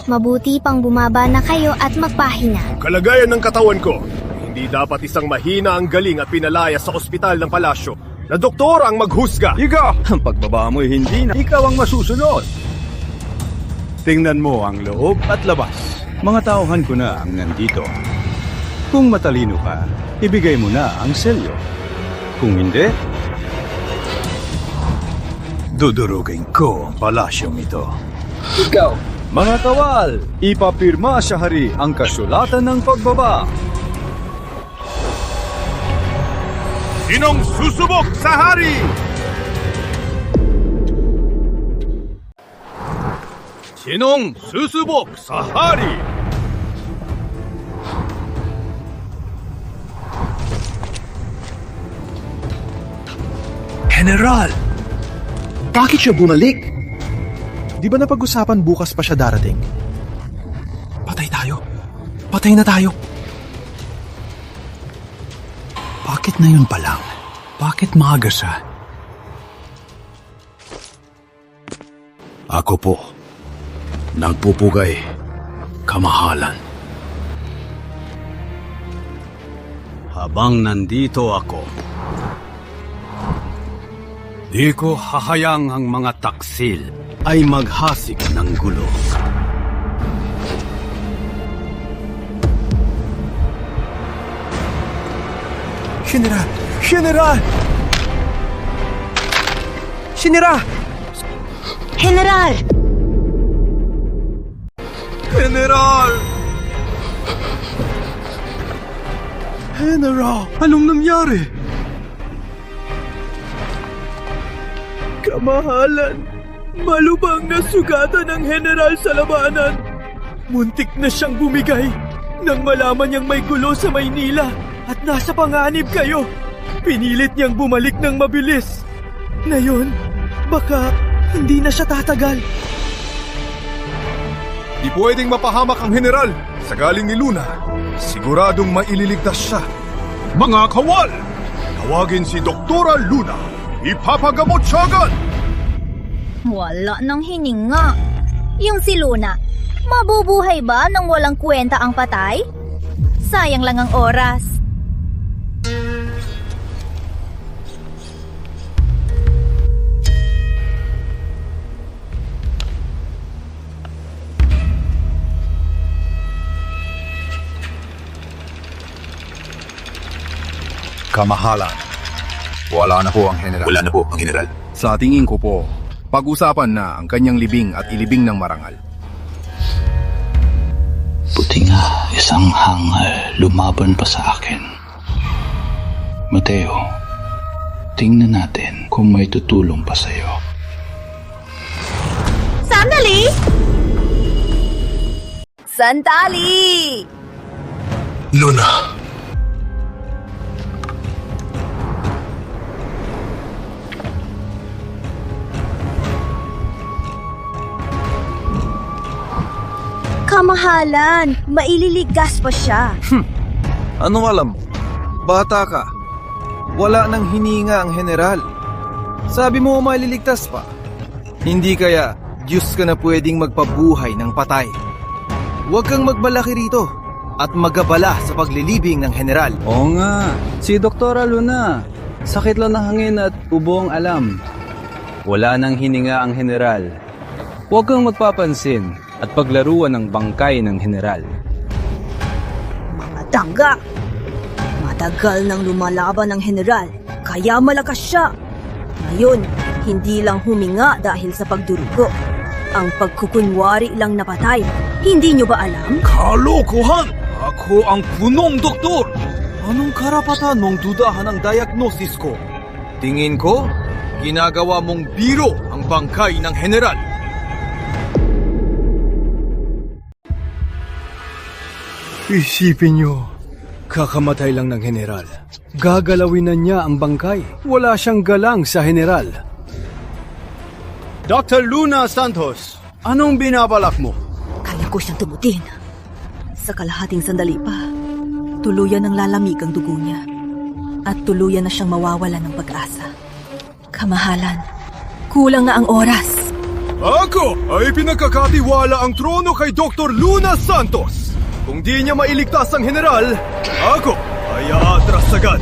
Mabuti pang bumaba na kayo at magpahinga. Kalagayan ng katawan ko, hindi dapat isang mahina ang galing at pinalaya sa ospital ng palasyo na doktor ang maghusga. Ika, ang pagbaba mo'y hindi na ikaw ang masusunod. Tingnan mo ang loob at labas. Mga tauhan ko na ang nandito. Kung matalino ka, ibigay mo na ang selyo. Kung hindi, dudurugin ko ang palasyong ito. Ikaw, mga kawal, ipapirma sa hari ang kasulatan ng pagbaba. Sinong susubok sa hari? Sinong susubok sa hari? General! Bakit siya bumalik? Di ba napag-usapan bukas pa siya darating? Patay tayo. Patay na tayo. Bakit na yun pa lang? Bakit maaga siya? Ako po, nagpupugay, kamahalan. Habang nandito ako, di ko hahayang ang mga taksil ay maghasik ng gulo. General! General! General! General! General! General! Anong nangyari? Kamahalan, malubhang na sugatan ng general sa labanan. Muntik na siyang bumigay nang malaman niyang may gulo sa Maynila at nasa panganib kayo. Pinilit niyang bumalik ng mabilis. Ngayon, baka hindi na siya tatagal. Di pwedeng mapahamak ang general sa galing ni Luna. Siguradong maililigtas siya. Mga kawal, tawagin si Doktora Luna. Ipapagamot siya agad! Wala nang hininga. Yung si Luna, mabubuhay ba nang walang kwenta ang patay? Sayang lang ang oras. Kamahalan. Wala na po ang general. Wala na po ang general. Sa tingin ko po, pag-usapan na ang kanyang libing at ilibing ng marangal. Buti nga, isang hangal lumaban pa sa akin. Mateo, tingnan natin kung may tutulong pa sa'yo. Sandali! Sandali! Luna! Kamahalan, maililigtas pa siya. Anong alam? Bata ka. Wala nang hininga ang general. Sabi mo maliligtas pa. Hindi kaya Diyos ka na pwedeng magpabuhay ng patay. Huwag kang magbalaki rito at magabala sa paglilibing ng general. Oo nga, si Doktora Luna. Sakit lang ng hangin at ubo ang alam. Wala nang hininga ang general. Huwag kang magpapansin at paglaruan ng bangkay ng general. Mga tangga! Matagal nang lumalaban ng general, kaya malakas siya. Ngayon, Hindi lang huminga dahil sa pagdurugo. Ang pagkukunwari lang napatay. Hindi nyo ba alam? Kalokohan! Ako ang punong doktor! Anong karapatan mong dudahan ang diagnosis ko? Tingin ko, ginagawa mong biro ang bangkay ng general. Isipin nyo, kakamatay lang ng general. Gagalawin na niya ang bangkay. Wala siyang galang sa general. Dr. Luna Santos, anong binabalak mo? Kaya ko siyang tumutin. Sa kalahating sandali pa, tuluyan ng lalamig ang dugo niya. At tuluyan na siyang mawawala ng pag-asa. Kamahalan, kulang na ang oras. Ako ay pinagkakatiwala ang trono kay Dr. Luna Santos. Kung di niya mailigtas ang general, ako ay aatras agad.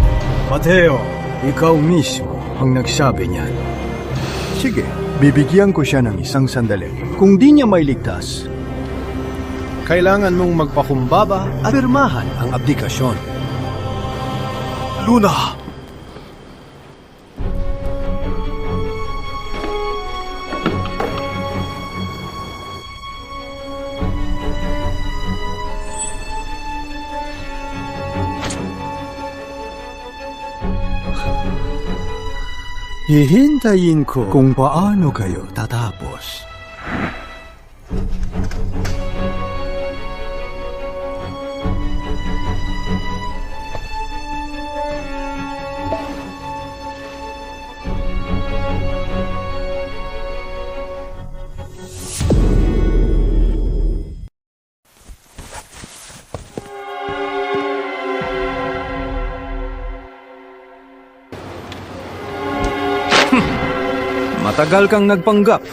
Mateo, ikaw mismo ang nagsabi niyan. Sige, bibigyan ko siya ng isang sandali. Kung di niya mailigtas, kailangan mong magpakumbaba at pirmahan ang abdikasyon. Luna! Hihintayin ko kung paano kayo tatapos. Matagal kang nagpanggap,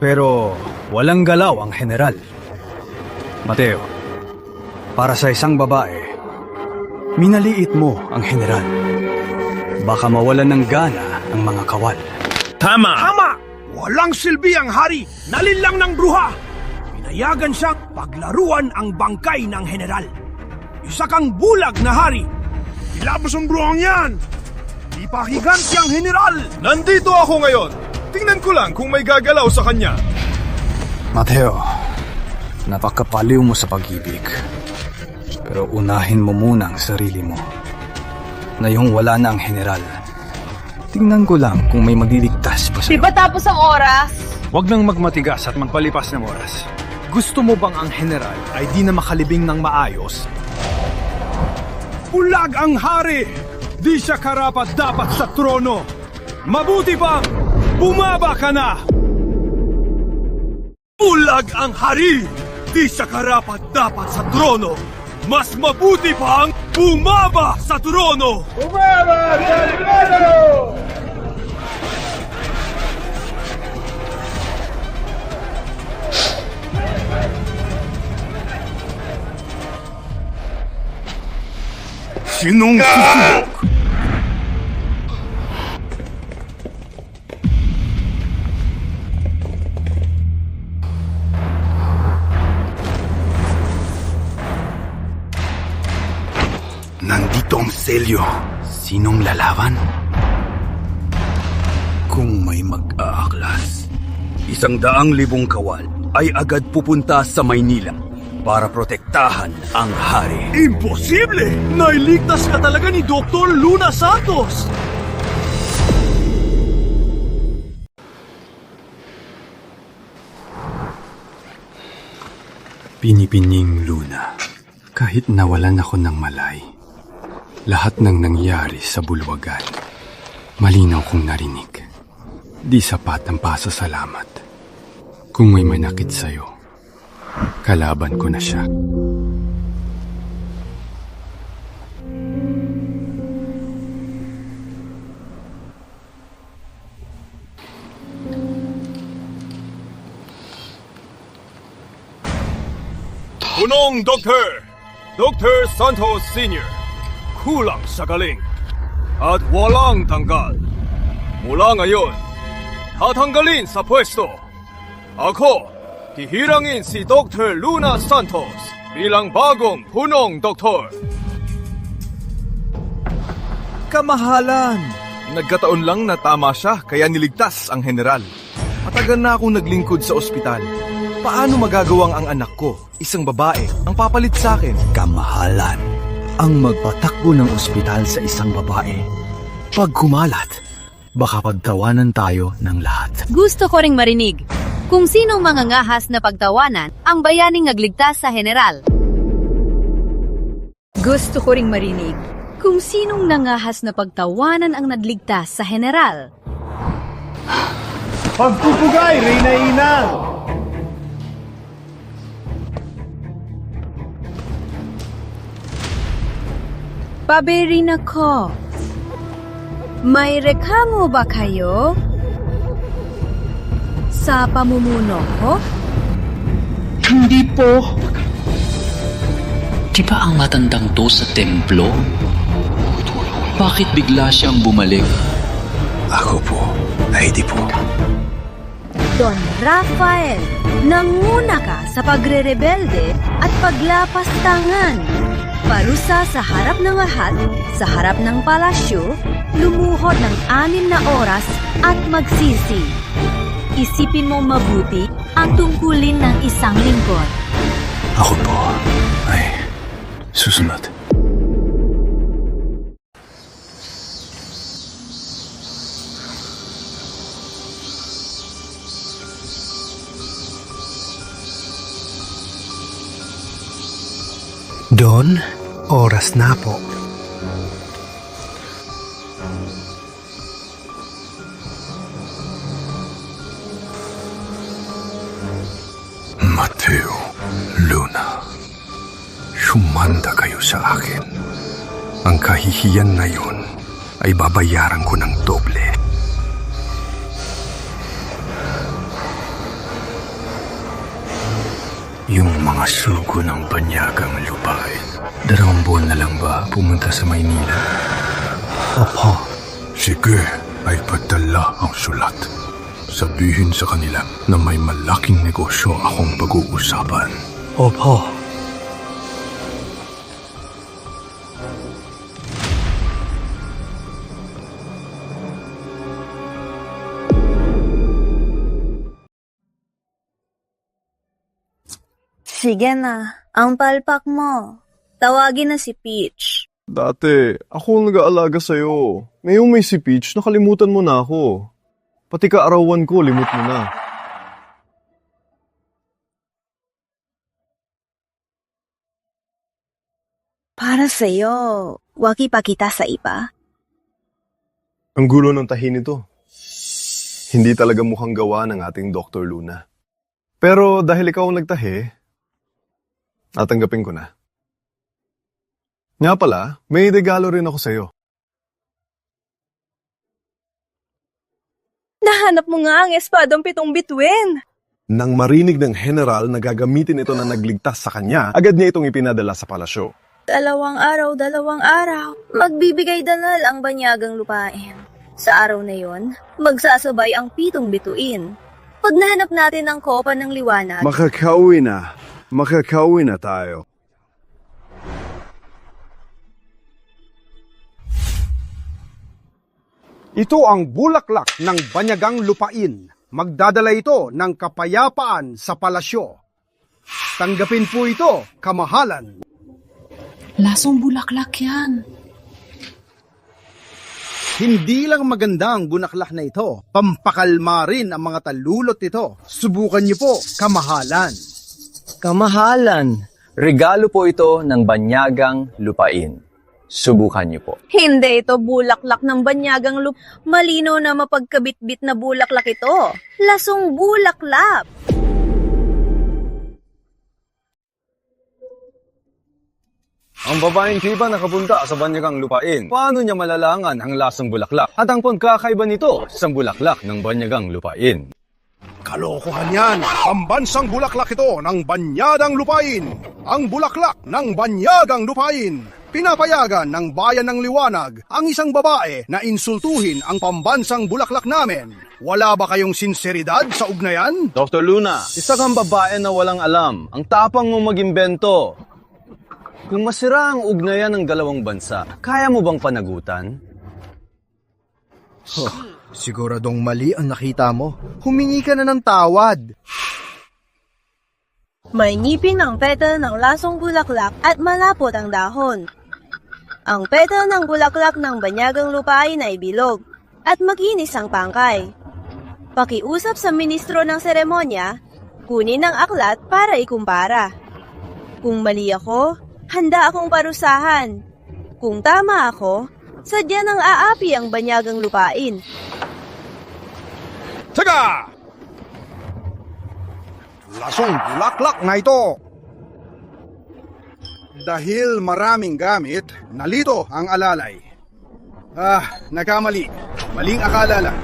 pero walang galaw ang general. Mateo, para sa isang babae, minaliit mo ang general. Baka mawalan ng gana ang mga kawal. Tama! Walang silbi ang hari! Nalinlang ng bruha! Pinayagan siyang paglaruan ang bangkay ng general. Isa kang bulag na hari! Ilabos ang bruhang yan! Ipakigan siyang general! Nandito ako ngayon! Tingnan ko lang kung may gagalaw sa kanya. Mateo, napakapaliw mo sa pag-ibig. Pero unahin mo muna ang sarili mo. Ngayong wala na ang general. Tingnan ko lang kung may magliligtas pa sa'yo. Di ba tapos ang oras? Huwag nang magmatigas at magpalipas ng oras. Gusto mo bang ang general ay di na makalibing ng maayos? Bulag ang hari! Di siya karapat dapat sa trono! Mabuti pang bumaba ka na! Bulag ang hari! Di siya karapat dapat sa trono! Mas mabuti pang bumaba sa trono! Bumaba sa trono! Sinong susubok? Nandito ang selyo. Sinong lalaban? Kung may mag-aaklas, 100,000 kawal ay agad pupunta sa Maynila para protektahan ang hari. Imposible! Nailigtas ka talaga ni Dr. Luna Santos! Pinipining Luna, kahit nawalan ako ng malay, lahat ng nangyari sa bulwagan, malinaw kong narinig. Di sapat ang pasasalamat. Kung may manakit sa'yo, kalaban ko na siya. Punong Doktor! Dr. Santos Sr. Kulang sa galing at walang tanggal. Mula ngayon, tatanggalin sa pwesto. Ako, hihirangin si Dr. Luna Santos bilang bagong punong doktor. Kamahalan! Nagkataon lang na tama siya, kaya niligtas ang general. Matagal na akong naglingkod sa ospital. Paano magagawang ang anak ko, isang babae, ang papalit sa akin? Kamahalan ang magpatakbo ng ospital sa isang babae. Pag kumalat, baka pagtawanan tayo ng lahat. Gusto ko ring marinig kung sinong mangangahas na pagtawanan ang bayaning nagligtas sa general. Gusto ko ring marinig kung sinong nangahas na pagtawanan ang nagligtas sa general. Pagpupugay, Reyna Ina! Paberin ako. May reklamo ba kayo sa pamumuno ko? Hindi po. Di ba ang matandang to sa templo? Bakit bigla siyang bumalik? Ako po ay di po. Don Rafael, nanguna ka sa pagre-rebelde at paglapas tangan. Parusa sa harap ng lahat, sa harap ng palasyo, lumuhod ng 6 na oras at magsisi. Isipin mong mabuti ang tungkulin ng isang lingkod. Ako po ay susunod. Don, oras na po. Mateo, Luna, sumanda kayo sa akin. Ang kahihiyan na yun ay babayaran ko ng doble. Yung mga sugo ng banyagang lupain. 2 buwan na lang ba pumunta sa Maynila? Opo. Sige, ay padala ang sulat. Sabihin sa kanila na may malaking negosyo akong pag-uusapan. Opo. Sige na, ang palpak mo. Tawagin na si Peach. Dati, ako ang nag-aalaga sa'yo. Ngayong may si Peach, nakalimutan mo na ako. Pati kaarawan ko, limot mo na. Para sa'yo, wag ipakita sa iba. Ang gulo ng tahi nito. Hindi talaga mukhang gawa ng ating Dr. Luna. Pero dahil ikaw ang nagtahi, natanggapin ko na. Nga pala, may regalo rin ako sa'yo. Nahanap mo nga ang espadang 7 bituin. Nang marinig ng general na gagamitin ito na nagligtas sa kanya, agad niya itong ipinadala sa palasyo. 2 araw. Magbibigay dangal ang banyagang lupain. Sa araw na yon, magsasabay ang 7 bituin. Pag nahanap natin ang kopa ng liwanag, Makakauwi na tayo. Ito ang bulaklak ng banyagang lupain. Magdadala ito ng kapayapaan sa palasyo. Tanggapin po ito, kamahalan. Lasong bulaklak yan. Hindi lang maganda ang bulaklak na ito, pampakalma rin ang mga talulot nito. Subukan niyo po, kamahalan. Kamahalan, regalo po ito ng banyagang lupain. Subukan niyo po. hindi ito bulaklak ng banyagang malino na mapagkabitbit na bulaklak ito. Lasong bulaklak. Ang babaeng Kiba nakapunta sa banyagang lupain. Paano niya malalangan ang lasang bulaklak at ang pagkakaiba nito sa bulaklak ng banyagang lupain? Kalokohan yan! Pambansang bulaklak ito ng banyadang lupain! Ang bulaklak ng banyagang lupain! Pinapayagan ng Bayan ng Liwanag ang isang babae na insultuhin ang pambansang bulaklak namin. Wala ba kayong sinseridad sa ugnayan? Dr. Luna, isa kang babae na walang alam. Ang tapang mo mag-imbento. Kung masira ang ugnayan ng dalawang bansa, kaya mo bang panagutan? Siguradong mali ang nakita mo. Humingi ka na ng tawad. May ngipin ang petal ng lasong bulaklak at malapot ang dahon. Ang petal ng bulaklak ng banyagang lupain ay bilog at makinis ang pangkay. Pakiusap sa ministro ng seremonya, kunin ang aklat para ikumpara. Kung mali ako, handa akong parusahan. Kung tama ako, sadya nang aapi ang banyagang lupain. Teka! Lasong bulaklak na ito. Dahil maraming gamit, nalito ang alalay. Nagkamali. Maling akala lang.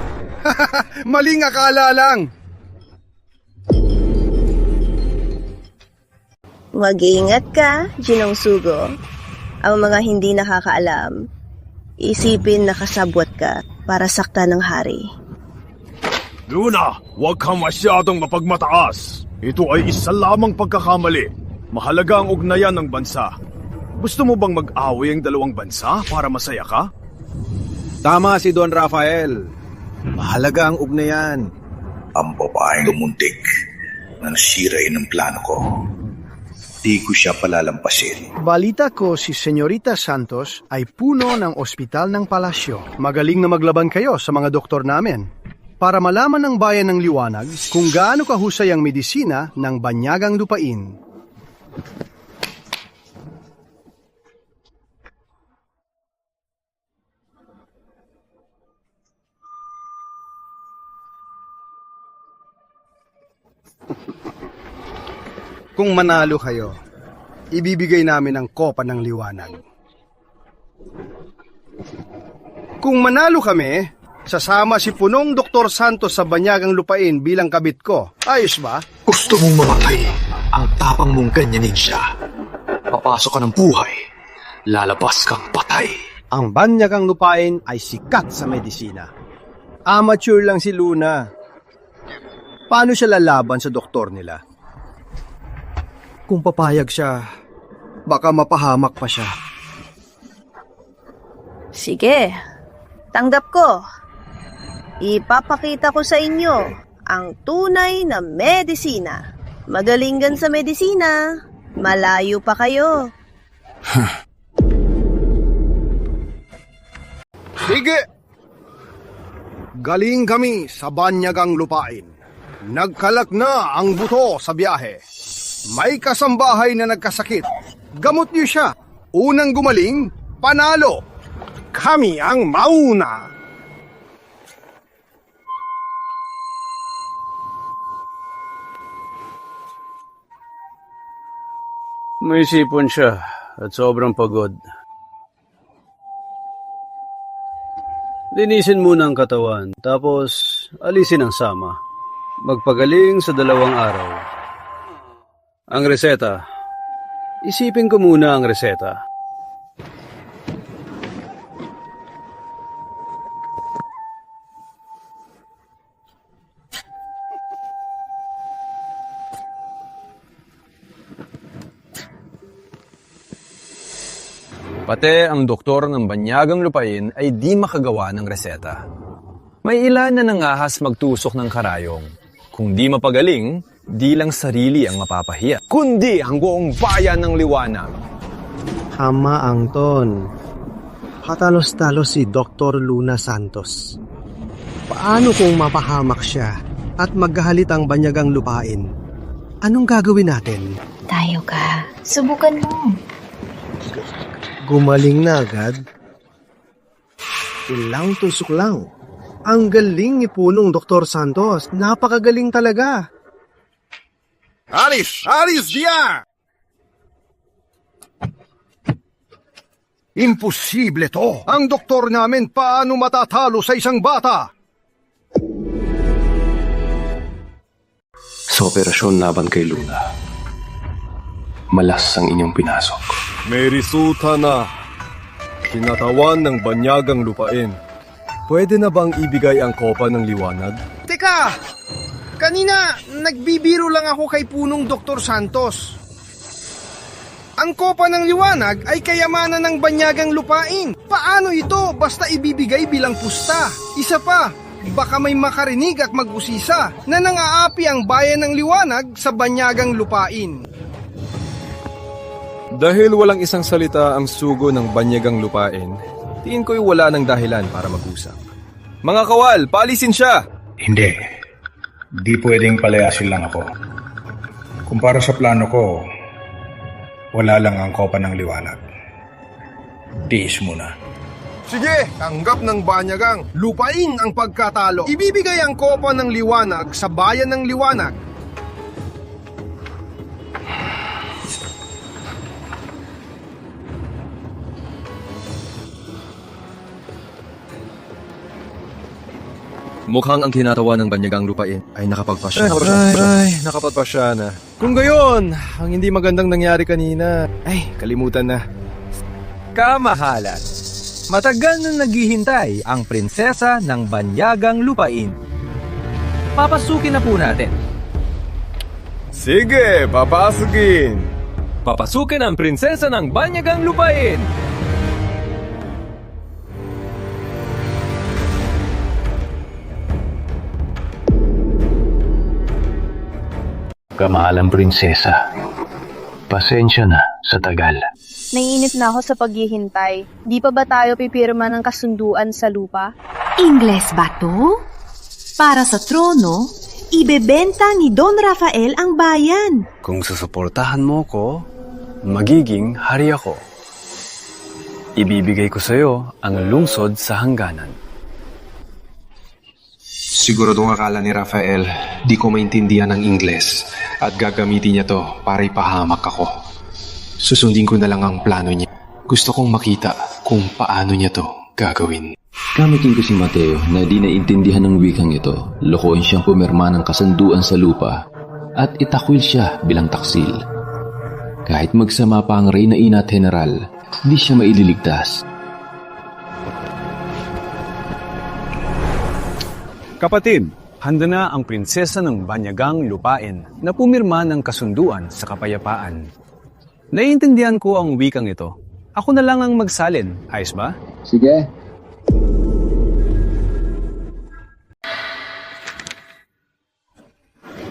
Maling akala lang. Mag-iingat ka, Ginong Sugo. Ang mga hindi nakakaalam, isipin na kasabwat ka para sakta ng hari. Luna, huwag kang masyadong mapagmataas. Ito ay isa lamang pagkakamali. Mahalaga ang ugnayan ng bansa. Gusto mo bang mag-away ang dalawang bansa para masaya ka? Tama si Don Rafael. Mahalaga ang ugnayan. Ang babaeng muntik na nasiray ng plano ko. Di ko siya palalampasin. Balita ko si Senyorita Santos ay puno ng ospital ng palasyo. Magaling na maglaban kayo sa mga doktor namin. Para malaman ng bayan ng liwanag kung gaano kahusay ang medisina ng banyagang lupain. Kung manalo kayo, ibibigay namin ang kopa ng liwanag. Kung manalo kami, sasama si punong Dr. Santos sa banyagang lupain bilang kabit ko. Ayos ba? Gusto mong mamatay. Ang tapang mong ganyanin siya. Papasok ka ng buhay. Lalabas kang patay. Ang banyagang lupain ay sikat sa medisina. Amateur lang si Luna. Paano siya lalaban sa doktor nila? Kung papayag siya, baka mapahamak pa siya. Sige, tanggap ko. Ipapakita ko sa inyo ang tunay na medisina. Magaling sa medisina. Malayo pa kayo. Sige! Galing kami sa banyagang lupain. Nagkalak na ang buto sa biyahe. May kasambahay na nagkasakit. Gamot niyo siya. Unang gumaling, panalo. Kami ang mauna. May sipon siya at sobrang pagod. Linisin muna ang katawan, tapos alisin ang sama. Magpagaling sa 2 araw. Ang reseta. Isipin ko muna ang reseta. Pati ang doktor ng banyagang lupain ay di makagawa ng reseta. May ilan na nangahas magtusok ng karayong. Kung di mapagaling, di lang sarili ang mapapahiya, kundi ang buong bayan ng liwanag. Tama, Angton. Hatalos-talos si Dr. Luna Santos. Paano kung mapahamak siya at maghahalit ang banyagang lupain? Anong gagawin natin? Tayo ka. Subukan mo. Gumaling na agad? Ilang tusok lang. Ang galing ni punong Dr. Santos. Napakagaling talaga. Alis! Alis diyan! Imposible to. Ang doktor namin paano matatalo sa isang bata? Sa operasyon laban kay Luna, malas ang inyong pinasok. May resulta na. Kinatawan ng banyagang lupain. Pwede na bang ibigay ang kopa ng liwanag? Teka! Kanina, nagbibiro lang ako kay punong Dr. Santos. Ang Kopa ng Liwanag ay kayamanan ng banyagang lupain. Paano ito basta ibibigay bilang pusta? Isa pa, baka may makarinig at mag-usisa na nang-aapi ang bayan ng liwanag sa banyagang lupain. Dahil walang isang salita ang sugo ng banyagang lupain, tiin ko'y wala ng dahilan para mag-usap. Mga kawal, paalisin siya! Hindi. Di pwedeng palayasin lang ako. Kung para sa plano ko, wala lang ang Kopa ng Liwanag. Tiis mo na. Sige, tanggap ng banyagang. Lupain ang pagkatalo. Ibibigay ang Kopa ng Liwanag sa bayan ng liwanag. Mukhang ang tinatawa ng banyagang lupain ay nakapagpasya. Nakapagpasya na. Kung gayon, ang hindi magandang nangyari kanina, ay, kalimutan na. Kamahalan. Matagal na naghihintay ang prinsesa ng banyagang lupain. Papasukin na po natin. Sige, papasukin. Papasukin ang prinsesa ng banyagang lupain. Kamahalang prinsesa, pasensya na sa tagal. Naiinip na ako sa paghihintay. Di pa ba tayo pipirma ng kasunduan sa lupa? Ingles ba to? Para sa trono, ibebenta ni Don Rafael ang bayan. Kung susuportahan mo ko, magiging hari ako. Ibibigay ko sa iyo ang lungsod sa hangganan. Siguradong akala ni Rafael, di ko maintindihan ang Ingles at gagamitin niya to para ipahamak ako. Susundin ko na lang ang plano niya. Gusto kong makita kung paano niya to gagawin. Gamitin ko si Mateo na di naintindihan ng wikang ito. Lokohin siyang pumirma ng kasunduan sa lupa at itakwil siya bilang taksil. Kahit magsama pa ang Reyna Ina at General, di siya maililigtas. Kapatid, handa na ang prinsesa ng banyagang lupain na pumirma ng kasunduan sa kapayapaan. Naiintindihan ko ang wikang ito. Ako na lang ang magsalin, ayos ba? Sige.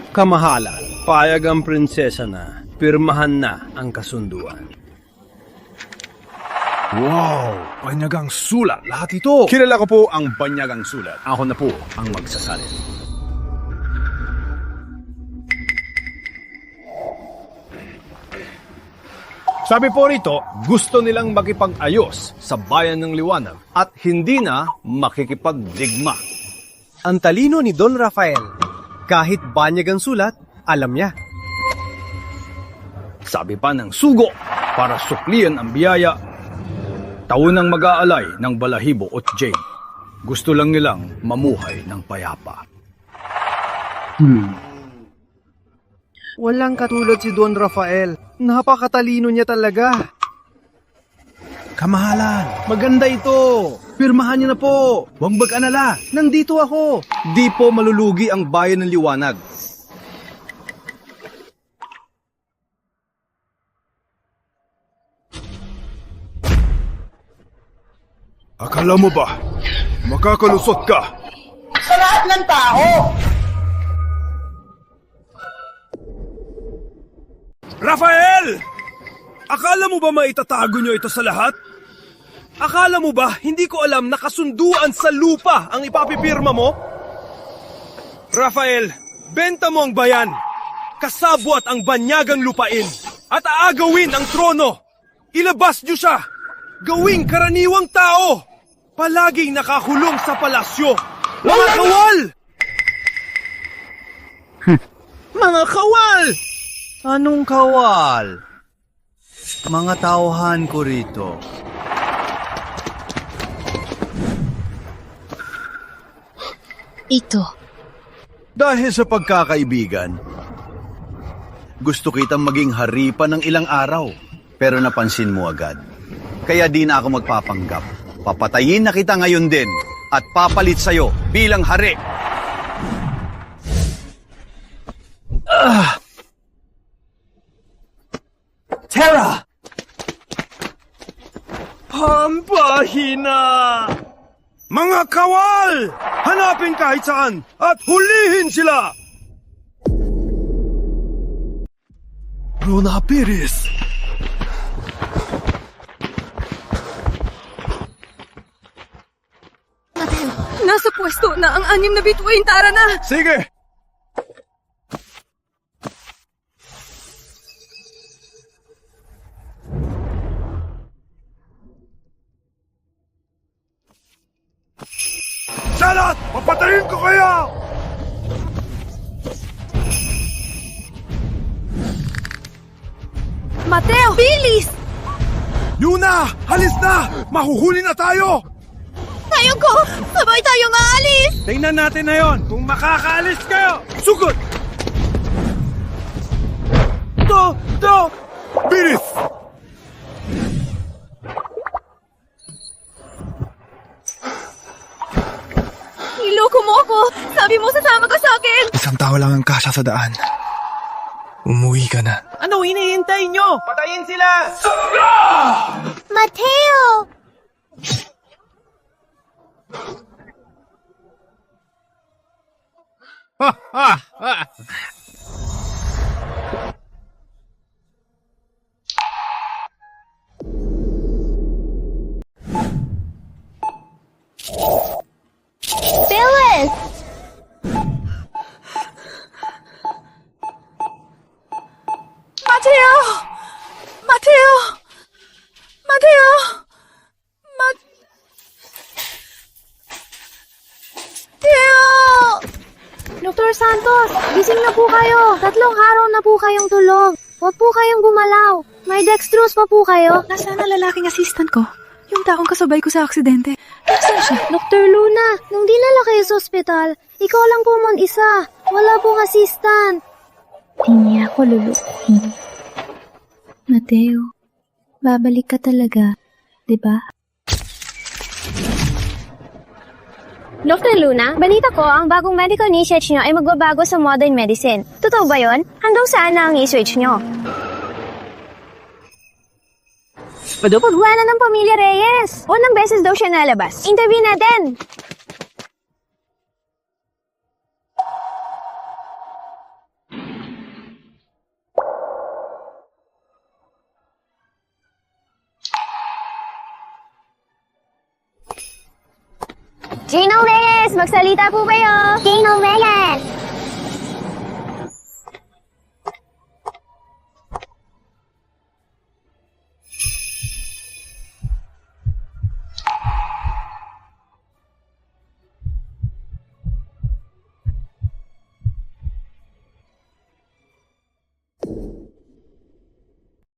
Kamahalan, payag ang prinsesa na pirmahan na ang kasunduan. Wow! Banyagang sulat! Lahat ito! Kilala ko po ang banyagang sulat. Ako na po ang magsasalin. Sabi po rito, gusto nilang makipag-ayos sa bayan ng liwanag at hindi na makikipagdigma. Ang talino ni Don Rafael. Kahit banyagang sulat, alam niya. Sabi pa ng sugo, para suklian ang biyaya, taunang mag-aalay ng balahibo at Jane. Gusto lang nilang mamuhay ng payapa. Walang katulad si Don Rafael. Napakatalino niya talaga. Kamahalan, maganda ito. Pirmahan niyo na po. Huwag mag-alala. Nandito ako. Di po malulugi ang bayan ng liwanag. Akala mo ba, makakalusot ka? Sa lahat ng tao! Rafael! Akala mo ba maitatago niyo ito sa lahat? Akala mo ba hindi ko alam na kasunduan sa lupa ang ipapipirma mo? Rafael, benta mo ang bayan, kasabwat ang banyagang lupain, at aagawin ang trono. Ilabas niyo siya, gawing karaniwang tao, palaging nakakulong sa palasyo. Mga kawal! Mga kawal! Anong kawal? Mga tauhan ko rito. Ito. Dahil sa pagkakaibigan, gusto kitang maging hari pa ng ilang araw, pero napansin mo agad. Kaya di na ako magpapanggap. Papatayin na kita ngayon din at papalit sa'yo bilang hari. Terra! mahihina! Mga kawal! Hanapin kahit saan at hulihin sila! Rona Piris! Nasa pwesto na ang 6 na bituin. Tara na! Sige! Salat! Papatayin ko kayo! Mateo! Bilis! Luna! Halis na! Mahuhuli na tayo! Tayo ko! Sabay tayong aalis! Tingnan natin na yon kung makakaalis kayo! Sugod! Bilis! Niloko mo ako! Sabi mo sasama ka sa akin! Isang tao lang ang kasya sa daan. Umuwi ka na. Ano hinihintay nyo? Patayin sila! Mateo! Phyllis! Mateo! Mateo! Mateo! Mateo! Dr. Santos, gising na po kayo. 3 araw na po kayong tulog. Huwag po kayong gumalaw. May dextrose pa po kayo. Nasaan ang lalaking assistant ko? Yung taong kasabay ko sa aksidente. Nasaan siya? Dr. Luna, nung dinala kayo sa ospital, ikaw lang po mag-isa. Wala pong assistant. Hindi ako lulukuhin. Mateo, babalik ka talaga, di ba? Dr. Luna, balita ko ang bagong medical research nyo ay magbabago sa modern medicine. Totoo ba yon? Hanggang saan na ang research nyo? Pagbuwana ng Pamilya Reyes. Unang beses daw siya nalabas. Interview natin. Gino Reyes, magsalita po kayo. Gino Reyes.